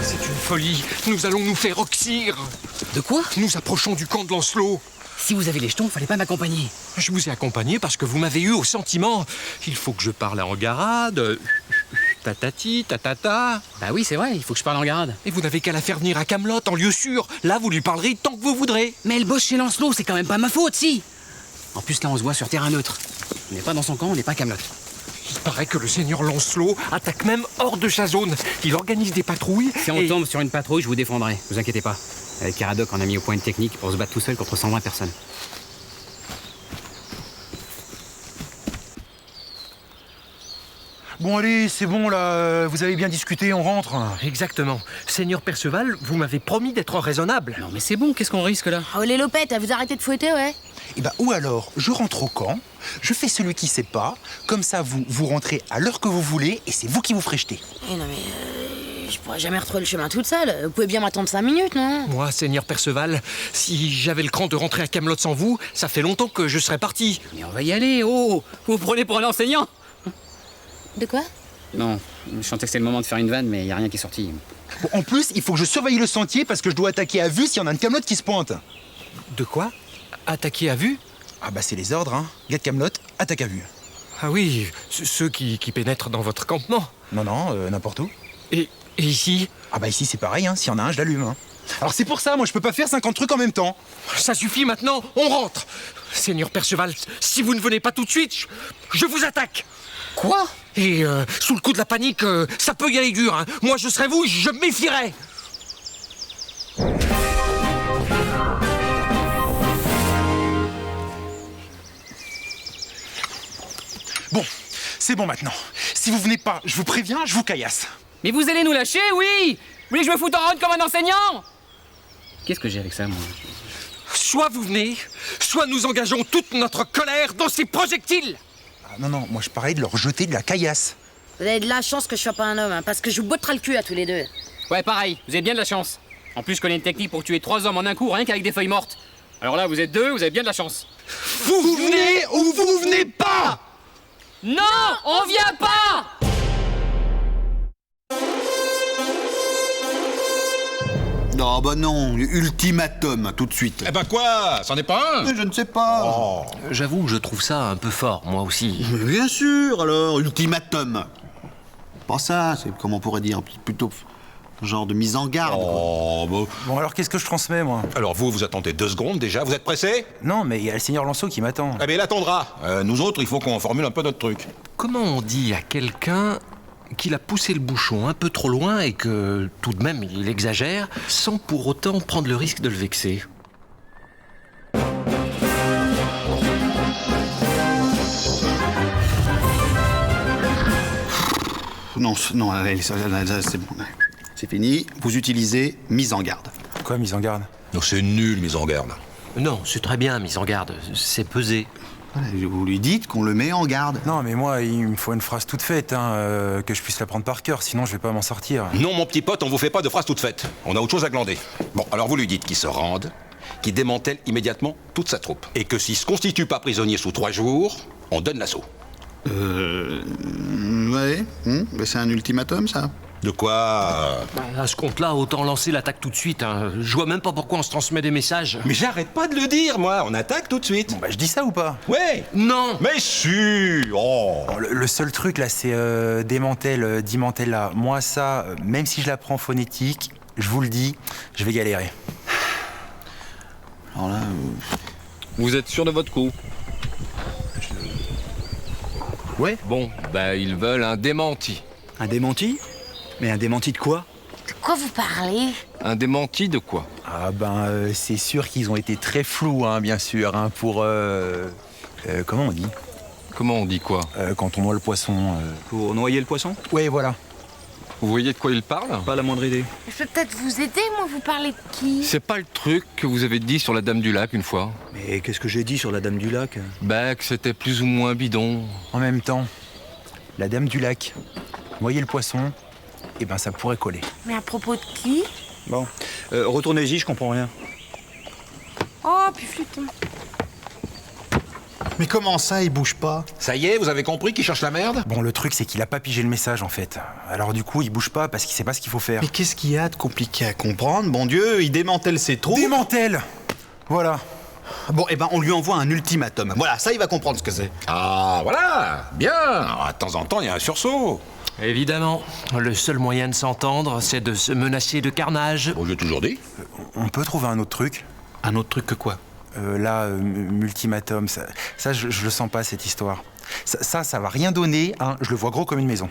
[SPEAKER 7] C'est une folie. Nous allons nous faire oxyre.
[SPEAKER 16] De quoi?
[SPEAKER 7] Nous approchons du camp de Lancelot.
[SPEAKER 16] Si vous avez les jetons, fallait pas m'accompagner.
[SPEAKER 7] Je vous ai accompagné parce que vous m'avez eu au sentiment. Il faut que je parle en garade. Tatati, tatata.
[SPEAKER 16] Bah oui, c'est vrai, il faut que je parle en garade.
[SPEAKER 7] Et vous n'avez qu'à la faire venir à Camelot en lieu sûr. Là, vous lui parlerez tant que vous voudrez.
[SPEAKER 16] Mais elle bosse chez Lancelot, c'est quand même pas ma faute, si. En plus, là, on se voit sur terrain neutre. On n'est pas dans son camp, on n'est pas à Camelot.
[SPEAKER 7] Paraît que le seigneur Lancelot attaque même hors de sa zone. Il organise des patrouilles.
[SPEAKER 16] Si on tombe sur une patrouille, je vous défendrai. Vous inquiétez pas. Avec Caradoc, on a mis au point une technique pour se battre tout seul contre 120 personnes.
[SPEAKER 14] Bon allez, c'est bon là, vous avez bien discuté, on rentre.
[SPEAKER 7] Exactement. Seigneur Perceval, vous m'avez promis d'être raisonnable.
[SPEAKER 16] Non mais c'est bon, qu'est-ce qu'on risque là?
[SPEAKER 15] Oh les lopettes, vous arrêtez de fouetter, ouais?
[SPEAKER 14] Eh ben, ou alors, je rentre au camp, je fais celui qui sait pas, comme ça vous rentrez à l'heure que vous voulez et c'est vous qui vous ferez jeter.
[SPEAKER 15] Eh non mais je pourrais jamais retrouver le chemin toute seule. Vous pouvez bien m'attendre 5 minutes, non?
[SPEAKER 7] Moi, Seigneur Perceval, si j'avais le cran de rentrer à Camelot sans vous, ça fait longtemps que je serais parti.
[SPEAKER 16] Mais on va y aller, oh! Vous vous prenez pour un enseignant?
[SPEAKER 15] De quoi?
[SPEAKER 16] Non, je sentais que c'était le moment de faire une vanne, mais y a rien qui est sorti.
[SPEAKER 14] Bon, en plus, il faut que je surveille le sentier parce que je dois attaquer à vue s'il y en a une Camelot qui se pointe.
[SPEAKER 7] De quoi? Attaquer à vue?
[SPEAKER 14] Ah bah c'est les ordres, hein. Gars de Camelot, attaque à vue.
[SPEAKER 7] Ah oui, ceux qui pénètrent dans votre campement.
[SPEAKER 14] Non, n'importe où.
[SPEAKER 7] Et ici?
[SPEAKER 14] Ah bah ici c'est pareil, hein. S'il y en a un, je l'allume. Hein. Alors c'est pour ça, moi je peux pas faire 50 trucs en même temps.
[SPEAKER 7] Ça suffit maintenant, on rentre. Seigneur Perceval, si vous ne venez pas tout de suite, je vous attaque.
[SPEAKER 14] Quoi?
[SPEAKER 7] Et sous le coup de la panique, ça peut y aller dur. Hein. Moi, je serais vous, je me méfierais.
[SPEAKER 14] Bon, c'est bon maintenant. Si vous venez pas, je vous préviens, je vous caillasse.
[SPEAKER 16] Mais vous allez nous lâcher, oui? Vous voulez que je me foute en route comme un enseignant? Qu'est-ce que j'ai avec ça, moi?
[SPEAKER 7] Soit vous venez, soit nous engageons toute notre colère dans ces projectiles.
[SPEAKER 14] Ah, non, moi je parlais de leur jeter de la caillasse.
[SPEAKER 15] Vous avez de la chance que je sois pas un homme, hein, parce que je vous botterai le cul à tous les deux.
[SPEAKER 16] Ouais, pareil, vous avez bien de la chance. En plus, je connais une technique pour tuer 3 hommes en un coup, rien qu'avec des feuilles mortes. Alors là, vous êtes 2, vous avez bien de la chance.
[SPEAKER 7] Vous venez ou vous venez pas?
[SPEAKER 16] Non, on vient pas!
[SPEAKER 11] Non, bah non, ultimatum, tout de suite.
[SPEAKER 9] Eh ben quoi? C'en est pas un?
[SPEAKER 11] Mais je ne sais pas.
[SPEAKER 9] Oh.
[SPEAKER 6] J'avoue que je trouve ça un peu fort, moi aussi.
[SPEAKER 11] Mais bien sûr, alors, ultimatum. Pas ça, c'est, comment on pourrait dire, plutôt un genre de mise en garde.
[SPEAKER 9] Oh, bah.
[SPEAKER 14] Bon alors qu'est-ce que je transmets, moi?
[SPEAKER 9] Alors vous attendez 2 secondes déjà, vous êtes pressé?
[SPEAKER 14] Non, mais il y a le seigneur Lancelot qui m'attend.
[SPEAKER 9] Eh bien, il attendra. Nous autres, il faut qu'on formule un peu notre truc.
[SPEAKER 6] Comment on dit à quelqu'un qu'il a poussé le bouchon un peu trop loin et que, tout de même, il exagère, sans pour autant prendre le risque de le vexer?
[SPEAKER 11] Non, allez, c'est bon. C'est fini. Vous utilisez mise en garde.
[SPEAKER 14] Quoi, mise en garde?
[SPEAKER 9] Non, c'est nul, mise en garde.
[SPEAKER 6] Non, c'est très bien, mise en garde. C'est pesé.
[SPEAKER 11] Voilà, vous lui dites qu'on le met en garde.
[SPEAKER 14] Non, mais moi, il me faut une phrase toute faite, hein, que je puisse la prendre par cœur, sinon je vais pas m'en sortir.
[SPEAKER 9] Non, mon petit pote, on vous fait pas de phrases toutes faites. On a autre chose à glander. Bon, alors vous lui dites qu'il se rende, qu'il démantèle immédiatement toute sa troupe. Et que s'il se constitue pas prisonnier sous 3 jours, on donne l'assaut.
[SPEAKER 11] Ouais. Mais c'est un ultimatum, ça.
[SPEAKER 9] De quoi
[SPEAKER 6] À ce compte-là, autant lancer l'attaque tout de suite. Hein. Je vois même pas pourquoi on se transmet des messages.
[SPEAKER 9] Mais j'arrête pas de le dire, moi. On attaque tout de suite.
[SPEAKER 14] Bon, bah je dis ça ou pas?
[SPEAKER 9] Ouais.
[SPEAKER 6] Non.
[SPEAKER 9] Mais si. Oh.
[SPEAKER 14] Bon, le seul truc là, c'est démantèle, dimantèle là. Moi, ça, même si je l'apprends phonétique, je vous le dis, je vais galérer.
[SPEAKER 11] Alors là...
[SPEAKER 18] Vous êtes sûr de votre coup?
[SPEAKER 11] Ouais.
[SPEAKER 18] Bon, bah ils veulent un démenti.
[SPEAKER 5] Un démenti? Mais un démenti de quoi?
[SPEAKER 3] De quoi vous parlez?
[SPEAKER 18] Un démenti de quoi?
[SPEAKER 14] Ah ben, c'est sûr qu'ils ont été très flous, hein, bien sûr, hein, pour... comment on dit?
[SPEAKER 18] Comment on dit quoi?
[SPEAKER 14] Quand on noie le poisson...
[SPEAKER 5] Pour noyer le poisson?
[SPEAKER 14] Ouais, voilà.
[SPEAKER 18] Vous voyez de quoi il parle?
[SPEAKER 5] Pas la moindre idée.
[SPEAKER 3] Je peux peut-être vous aider, moi, vous parlez de qui?
[SPEAKER 18] C'est pas le truc que vous avez dit sur la Dame du Lac une fois?
[SPEAKER 5] Mais qu'est-ce que j'ai dit sur la Dame du Lac?
[SPEAKER 18] Bah, que c'était plus ou moins bidon.
[SPEAKER 14] En même temps, la Dame du Lac, noyer le poisson, eh ben ça pourrait coller.
[SPEAKER 3] Mais à propos de qui?
[SPEAKER 5] Bon, retournez-y, je comprends rien.
[SPEAKER 3] Oh, puis flûte.
[SPEAKER 11] Mais comment ça, il bouge pas?
[SPEAKER 9] Ça y est, vous avez compris qu'il cherche la merde?
[SPEAKER 14] Bon, le truc, c'est qu'il a pas pigé le message, en fait. Alors du coup, il bouge pas parce qu'il sait pas ce qu'il faut faire.
[SPEAKER 11] Mais qu'est-ce qu'il y a de compliqué à comprendre? Bon Dieu, il démantèle ses troupes.
[SPEAKER 14] Démantèle! Voilà.
[SPEAKER 11] Bon, eh ben, on lui envoie un ultimatum. Voilà, ça, il va comprendre ce que c'est.
[SPEAKER 9] Ah, voilà. Bien. Alors, de temps en temps, il y a un sursaut.
[SPEAKER 6] Évidemment, le seul moyen de s'entendre, c'est de se menacer de carnage.
[SPEAKER 9] Bon, j'ai toujours dit.
[SPEAKER 14] On peut trouver un autre truc?
[SPEAKER 11] Un autre truc que quoi?
[SPEAKER 14] Multimatum, ça je le sens pas, cette histoire. Ça va rien donner, hein. Je le vois gros comme une maison.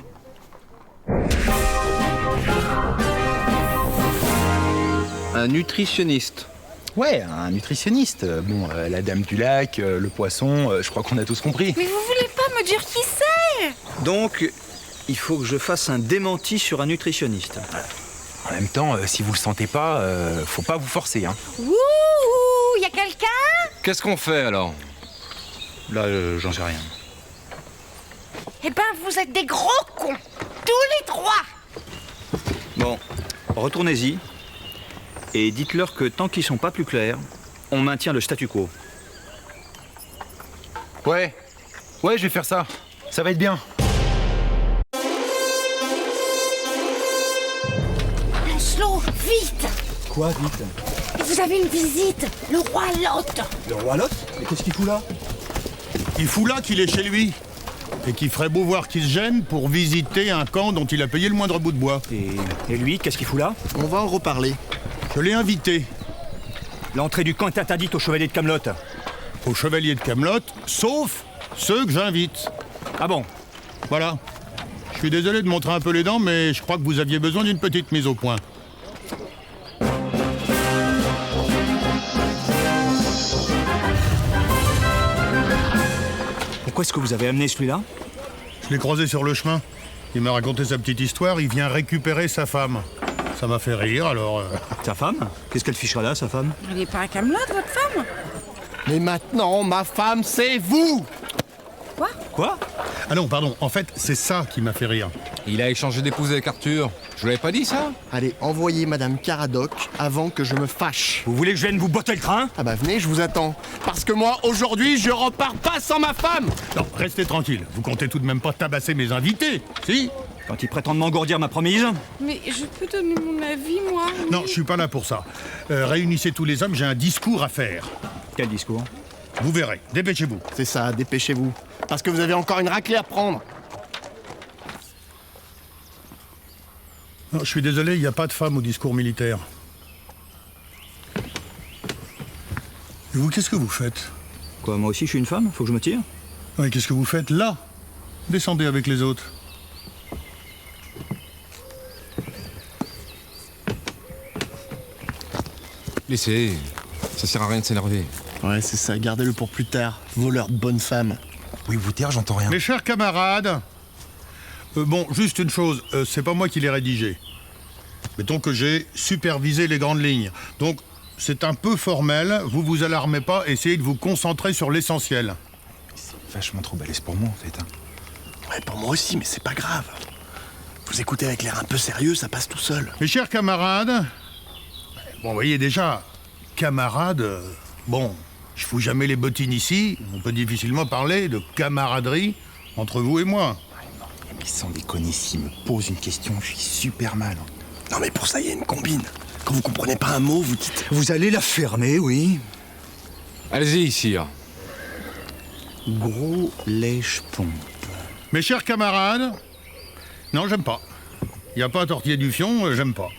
[SPEAKER 18] Un nutritionniste.
[SPEAKER 14] Ouais, un nutritionniste. Bon, la dame du lac, le poisson, je crois qu'on a tous compris.
[SPEAKER 3] Mais vous voulez pas me dire qui c'est?
[SPEAKER 5] Donc, il faut que je fasse un démenti sur un nutritionniste.
[SPEAKER 14] En même temps, si vous le sentez pas, faut pas vous forcer, hein.
[SPEAKER 3] Ouh, y a quelqu'un?
[SPEAKER 7] Qu'est-ce qu'on fait alors?
[SPEAKER 18] Là, j'en sais rien.
[SPEAKER 3] Eh ben, vous êtes des gros cons, tous les trois.
[SPEAKER 5] Bon, retournez-y et dites-leur que tant qu'ils sont pas plus clairs, on maintient le statu quo.
[SPEAKER 14] Ouais, je vais faire ça. Ça va être bien.
[SPEAKER 3] Lancelot, vite!
[SPEAKER 5] Quoi, vite?
[SPEAKER 3] Vous avez une visite, le roi Lot.
[SPEAKER 5] Le roi Lot? Mais qu'est-ce qu'il fout là?
[SPEAKER 19] Il fout là qu'il est chez lui. Et qu'il ferait beau voir qu'il se gêne pour visiter un camp dont il a payé le moindre bout de bois.
[SPEAKER 5] Et lui, qu'est-ce qu'il fout là?
[SPEAKER 17] On va en reparler.
[SPEAKER 19] Je l'ai invité.
[SPEAKER 5] L'entrée du camp est interdite aux chevaliers de Camelot.
[SPEAKER 19] Aux chevaliers de Camelot, sauf ceux que j'invite.
[SPEAKER 5] Ah bon?
[SPEAKER 19] Voilà. Je suis désolé de montrer un peu les dents, mais je crois que vous aviez besoin d'une petite mise au point.
[SPEAKER 5] Pourquoi est-ce que vous avez amené celui-là?
[SPEAKER 19] Je l'ai croisé sur le chemin. Il m'a raconté sa petite histoire, il vient récupérer sa femme. Ça m'a fait rire, alors...
[SPEAKER 5] Sa femme? Qu'est-ce qu'elle fichera là, sa femme?
[SPEAKER 4] Elle est pas à Camelot, votre femme?
[SPEAKER 17] Mais maintenant, ma femme, c'est vous!
[SPEAKER 19] Quoi? Ah non, pardon, en fait, c'est ça qui m'a fait rire.
[SPEAKER 7] Il a échangé d'épouse avec Arthur. Je vous l'avais pas dit, ça?
[SPEAKER 17] Allez, envoyez Madame Caradoc avant que je me fâche.
[SPEAKER 5] Vous voulez que je vienne vous botter le train?
[SPEAKER 17] Ah bah venez, je vous attends. Parce que moi, aujourd'hui, je repars pas sans ma femme!
[SPEAKER 19] Non, restez tranquille. Vous comptez tout de même pas tabasser mes invités, si?
[SPEAKER 5] Quand ils prétendent m'engourdir ma promise?
[SPEAKER 4] Mais je peux donner mon avis, moi?
[SPEAKER 19] Non, je suis pas là pour ça. Réunissez tous les hommes, j'ai un discours à faire.
[SPEAKER 5] Quel discours?
[SPEAKER 19] Vous verrez, dépêchez-vous.
[SPEAKER 17] C'est ça, dépêchez-vous. Parce que vous avez encore une raclée à prendre.
[SPEAKER 19] Non, je suis désolé, il n'y a pas de femme au discours militaire. Et vous, qu'est-ce que vous faites?
[SPEAKER 5] Quoi, moi aussi je suis une femme? Faut que je me tire?
[SPEAKER 19] Oui, qu'est-ce que vous faites là? Descendez avec les autres.
[SPEAKER 7] Laissez, ça sert à rien de s'énerver.
[SPEAKER 17] Ouais, c'est ça, gardez-le pour plus tard. Voleur de bonne femme.
[SPEAKER 14] Oui, vous taire, j'entends rien.
[SPEAKER 19] Mes chers camarades, bon, juste une chose, c'est pas moi qui l'ai rédigé. Mettons que j'ai supervisé les grandes lignes. Donc, c'est un peu formel, vous vous alarmez pas, essayez de vous concentrer sur l'essentiel.
[SPEAKER 14] C'est vachement trop balèze pour moi, en fait. Hein.
[SPEAKER 17] Ouais, pour moi aussi, mais c'est pas grave. Vous écoutez avec l'air un peu sérieux, ça passe tout seul.
[SPEAKER 19] Mes chers camarades, bon, vous voyez déjà, camarades, bon, je fous jamais les bottines ici, on peut difficilement parler de camaraderie entre vous et moi.
[SPEAKER 14] Mais sans déconner, s'il me pose une question, je suis super mal.
[SPEAKER 17] Non mais pour ça, il y a une combine. Quand vous comprenez pas un mot, vous dites...
[SPEAKER 5] Vous allez la fermer, oui.
[SPEAKER 7] Allez-y, sire.
[SPEAKER 5] Gros lèche-pompe.
[SPEAKER 19] Mes chers camarades, non, j'aime pas. Il n'y a pas à tortiller du fion, j'aime pas.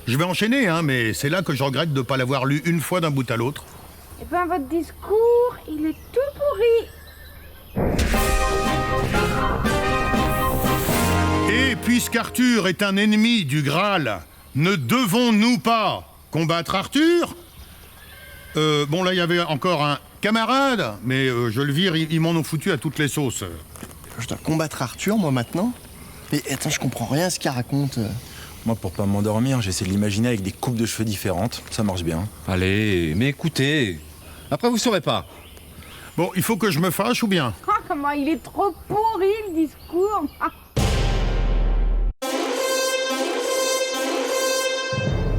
[SPEAKER 19] Je vais enchaîner, hein, mais c'est là que je regrette de ne pas l'avoir lu une fois d'un bout à l'autre.
[SPEAKER 4] Eh ben, votre discours, il est tout pourri.
[SPEAKER 19] Et puisqu'Arthur est un ennemi du Graal, ne devons-nous pas combattre Arthur? Bon, là, il y avait encore un camarade, mais je le vire, ils m'en ont foutu à toutes les sauces.
[SPEAKER 17] Je dois combattre Arthur, moi, maintenant? Mais attends, je comprends rien à ce qu'il raconte.
[SPEAKER 14] Moi, pour pas m'endormir, j'essaie de l'imaginer avec des coupes de cheveux différentes. Ça marche bien.
[SPEAKER 7] Allez, mais écoutez. Après, vous saurez pas.
[SPEAKER 19] Bon, il faut que je me fâche ou bien?
[SPEAKER 4] Oh, comment il est trop pourri, le discours.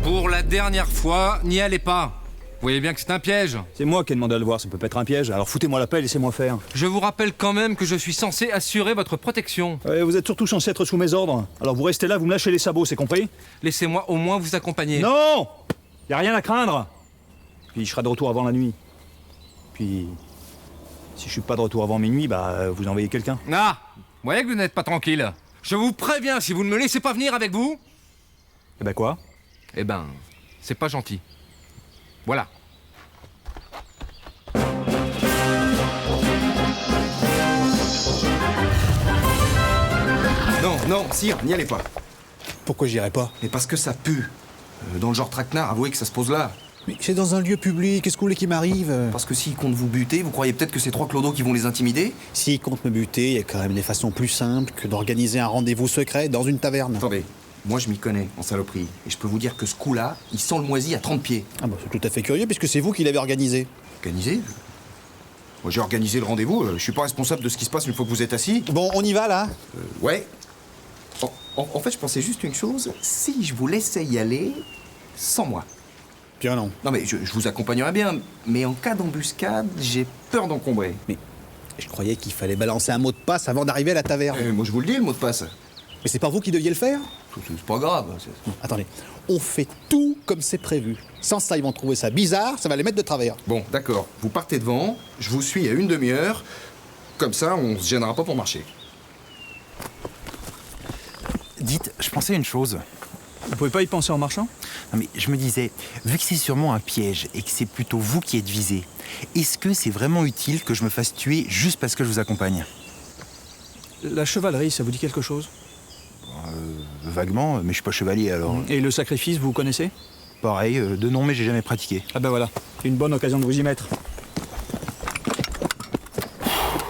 [SPEAKER 7] Pour la dernière fois, n'y allez pas. Vous voyez bien que c'est un piège.
[SPEAKER 5] C'est moi qui ai demandé à le voir, ça peut pas être un piège. Alors foutez-moi la paix et laissez-moi faire.
[SPEAKER 7] Je vous rappelle quand même que je suis censé assurer votre protection.
[SPEAKER 5] Vous êtes surtout censé être sous mes ordres. Alors vous restez là, vous me lâchez les sabots, c'est compris?
[SPEAKER 7] Laissez-moi au moins vous accompagner.
[SPEAKER 5] Non! Y a rien à craindre. Puis je serai de retour avant la nuit. Puis... si je suis pas de retour avant minuit, bah vous envoyez quelqu'un.
[SPEAKER 7] Ah! Vous voyez que vous n'êtes pas tranquille. Je vous préviens, si vous ne me laissez pas venir avec vous...
[SPEAKER 5] Eh ben quoi?
[SPEAKER 7] Eh ben, c'est pas gentil. Voilà.
[SPEAKER 1] Non, sire, n'y allez pas.
[SPEAKER 20] Pourquoi j'irai pas?
[SPEAKER 1] Mais parce que ça pue. Dans le genre traquenard, avouez que ça se pose là.
[SPEAKER 20] Mais c'est dans un lieu public, qu'est-ce que vous voulez qu'il m'arrive?
[SPEAKER 1] Parce que s'ils comptent vous buter, vous croyez peut-être que c'est 3 clodos qui vont les intimider?
[SPEAKER 20] S'ils comptent me buter, il y a quand même des façons plus simples que d'organiser un rendez-vous secret dans une taverne.
[SPEAKER 1] Attendez, moi je m'y connais en saloperie. Et je peux vous dire que ce coup-là, il sent le moisi à 30 pieds.
[SPEAKER 20] Ah bah c'est tout à fait curieux, puisque c'est vous qui l'avez organisé.
[SPEAKER 1] Organisé? Moi j'ai organisé le rendez-vous, je suis pas responsable de ce qui se passe une fois que vous êtes assis.
[SPEAKER 20] Bon, on y va là?
[SPEAKER 1] Ouais. En fait, je pensais juste une chose, si je vous laissais y aller sans moi.
[SPEAKER 20] Bien non.
[SPEAKER 1] Non mais je vous accompagnerais bien, mais en cas d'embuscade, j'ai peur d'encombrer.
[SPEAKER 20] Mais je croyais qu'il fallait balancer un mot de passe avant d'arriver à la taverne.
[SPEAKER 1] Moi je vous le dis, le mot de passe.
[SPEAKER 20] Mais c'est pas vous qui deviez le faire?
[SPEAKER 1] C'est pas grave.
[SPEAKER 20] Attendez, on fait tout comme c'est prévu. Sans ça, ils vont trouver ça bizarre, ça va les mettre de travers.
[SPEAKER 1] Bon, d'accord. Vous partez devant, je vous suis à une demi-heure. Comme ça, on se gênera pas pour marcher.
[SPEAKER 14] Dites, je pensais à une chose. Vous pouvez pas y penser en marchant? Non mais je me disais, vu que c'est sûrement un piège et que c'est plutôt vous qui êtes visé, est-ce que c'est vraiment utile que je me fasse tuer juste parce que je vous accompagne?
[SPEAKER 5] La chevalerie, ça vous dit quelque chose?
[SPEAKER 14] Vaguement, mais je suis pas chevalier alors.
[SPEAKER 5] Et le sacrifice, vous connaissez?
[SPEAKER 14] Pareil, de nom mais j'ai jamais pratiqué.
[SPEAKER 5] Ah ben voilà, une bonne occasion de vous y mettre.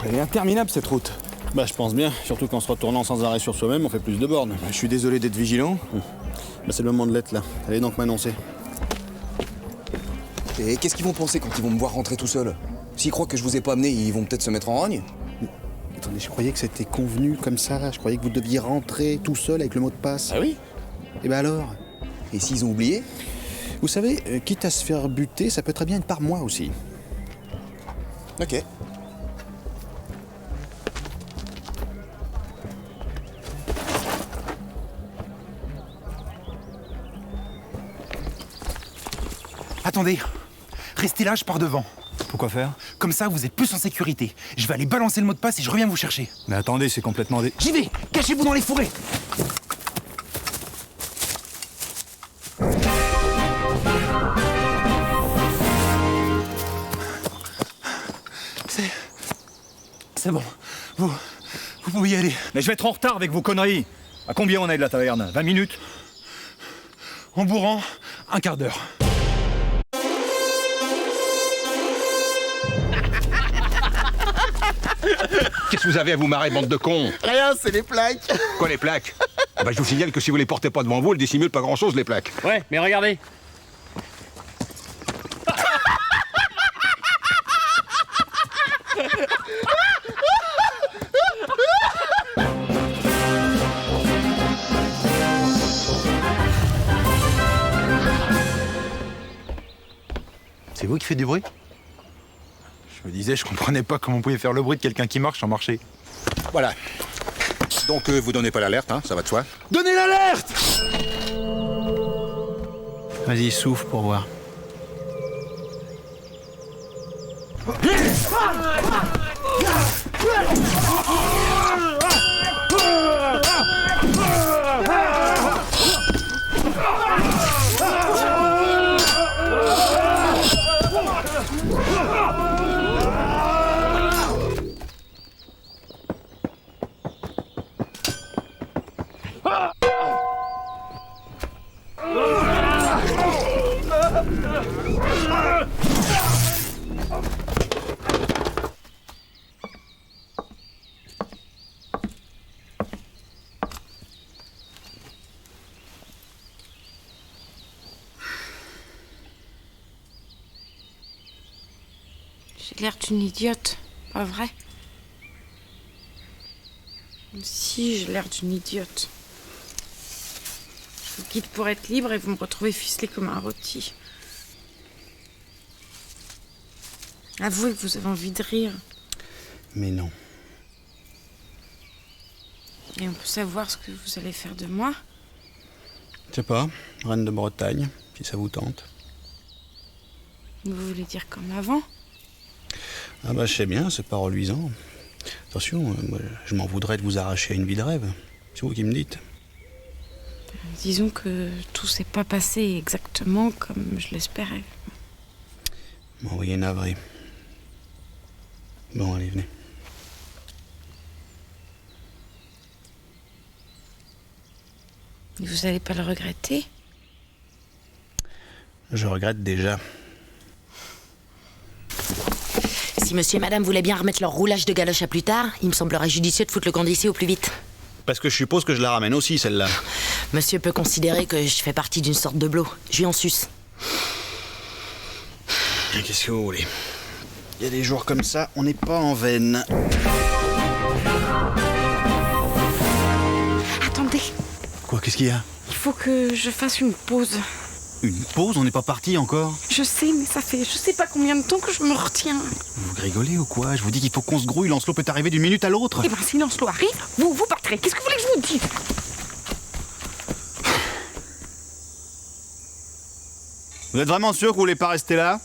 [SPEAKER 20] Elle est interminable cette route. Bah je pense bien, surtout qu'en se retournant sans arrêt sur soi-même, on fait plus de bornes.
[SPEAKER 1] Je suis désolé d'être vigilant.
[SPEAKER 20] Bah c'est le moment de l'être là. Allez donc m'annoncer.
[SPEAKER 1] Et qu'est-ce qu'ils vont penser quand ils vont me voir rentrer tout seul? S'ils croient que je vous ai pas amené, ils vont peut-être se mettre en rogne.
[SPEAKER 20] Attendez, je croyais que c'était convenu comme ça. Je croyais que vous deviez rentrer tout seul avec le mot de passe.
[SPEAKER 1] Ah oui?
[SPEAKER 20] Et ben alors?
[SPEAKER 1] Et s'ils ont oublié?
[SPEAKER 20] Vous savez, quitte à se faire buter, ça peut très bien être par moi aussi.
[SPEAKER 1] Ok.
[SPEAKER 14] Attendez, restez là, je pars devant.
[SPEAKER 5] Pourquoi faire?
[SPEAKER 14] Comme ça, vous êtes plus en sécurité. Je vais aller balancer le mot de passe et je reviens vous chercher.
[SPEAKER 5] Mais attendez, c'est complètement
[SPEAKER 14] J'y vais! Cachez-vous dans les fourrés! C'est bon. Vous pouvez y aller.
[SPEAKER 2] Mais je vais être en retard avec vos conneries. À combien on est de la taverne? 20 minutes?
[SPEAKER 14] En bourrant, un quart d'heure.
[SPEAKER 9] Qu'est-ce que vous avez à vous marrer, bande de cons?
[SPEAKER 17] Rien, c'est les plaques.
[SPEAKER 9] Quoi, les plaques? Bah, je vous signale que si vous les portez pas devant vous, elles dissimulent pas grand-chose, les plaques.
[SPEAKER 16] Ouais, mais regardez.
[SPEAKER 14] C'est vous qui faites du bruit? Je me disais, je comprenais pas comment on pouvait faire le bruit de quelqu'un qui marche sans marcher.
[SPEAKER 9] Voilà. Donc, vous donnez pas l'alerte, hein, ça va de soi.
[SPEAKER 20] Donnez l'alerte!
[SPEAKER 14] Vas-y, souffle pour voir.
[SPEAKER 4] J'ai l'air d'une idiote, pas vrai? Si, j'ai l'air d'une idiote. Je vous quitte pour être libre et vous me retrouvez ficelé comme un rôti. Avouez que vous avez envie de rire.
[SPEAKER 20] Mais non.
[SPEAKER 4] Et on peut savoir ce que vous allez faire de moi?
[SPEAKER 20] Je sais pas, reine de Bretagne, si ça vous tente.
[SPEAKER 4] Vous voulez dire comme avant?
[SPEAKER 20] Ah bah je sais bien, c'est pas reluisant. Attention, moi, je m'en voudrais de vous arracher à une vie de rêve. C'est vous qui me dites.
[SPEAKER 4] Disons que tout s'est pas passé exactement comme je l'espérais.
[SPEAKER 20] M'envoyer navré. Bon, allez, venez.
[SPEAKER 4] Vous allez pas le regretter?
[SPEAKER 20] Je regrette déjà.
[SPEAKER 15] Si monsieur et madame voulaient bien remettre leur roulage de galoche à plus tard, il me semblerait judicieux de foutre le camp d'ici au plus vite.
[SPEAKER 20] Parce que je suppose que je la ramène aussi, celle-là.
[SPEAKER 15] Monsieur peut considérer que je fais partie d'une sorte de blot. Je lui en suce.
[SPEAKER 20] Et qu'est-ce que vous voulez? Il y a des jours comme ça, on n'est pas en veine.
[SPEAKER 4] Attendez,
[SPEAKER 20] Quoi, qu'est-ce qu'il y a?
[SPEAKER 4] il faut que je fasse une pause.
[SPEAKER 20] Une pause? On n'est pas parti encore?
[SPEAKER 4] Je sais, mais ça fait je sais pas combien de temps que je me retiens.
[SPEAKER 20] Vous rigolez ou quoi? Je vous dis qu'il faut qu'on se grouille, Lancelot peut arriver d'une minute à l'autre.
[SPEAKER 4] Eh ben, si Lancelot arrive, vous partirez. Qu'est-ce que vous voulez que je vous dise?
[SPEAKER 20] Vous êtes vraiment sûr que vous voulez pas rester là?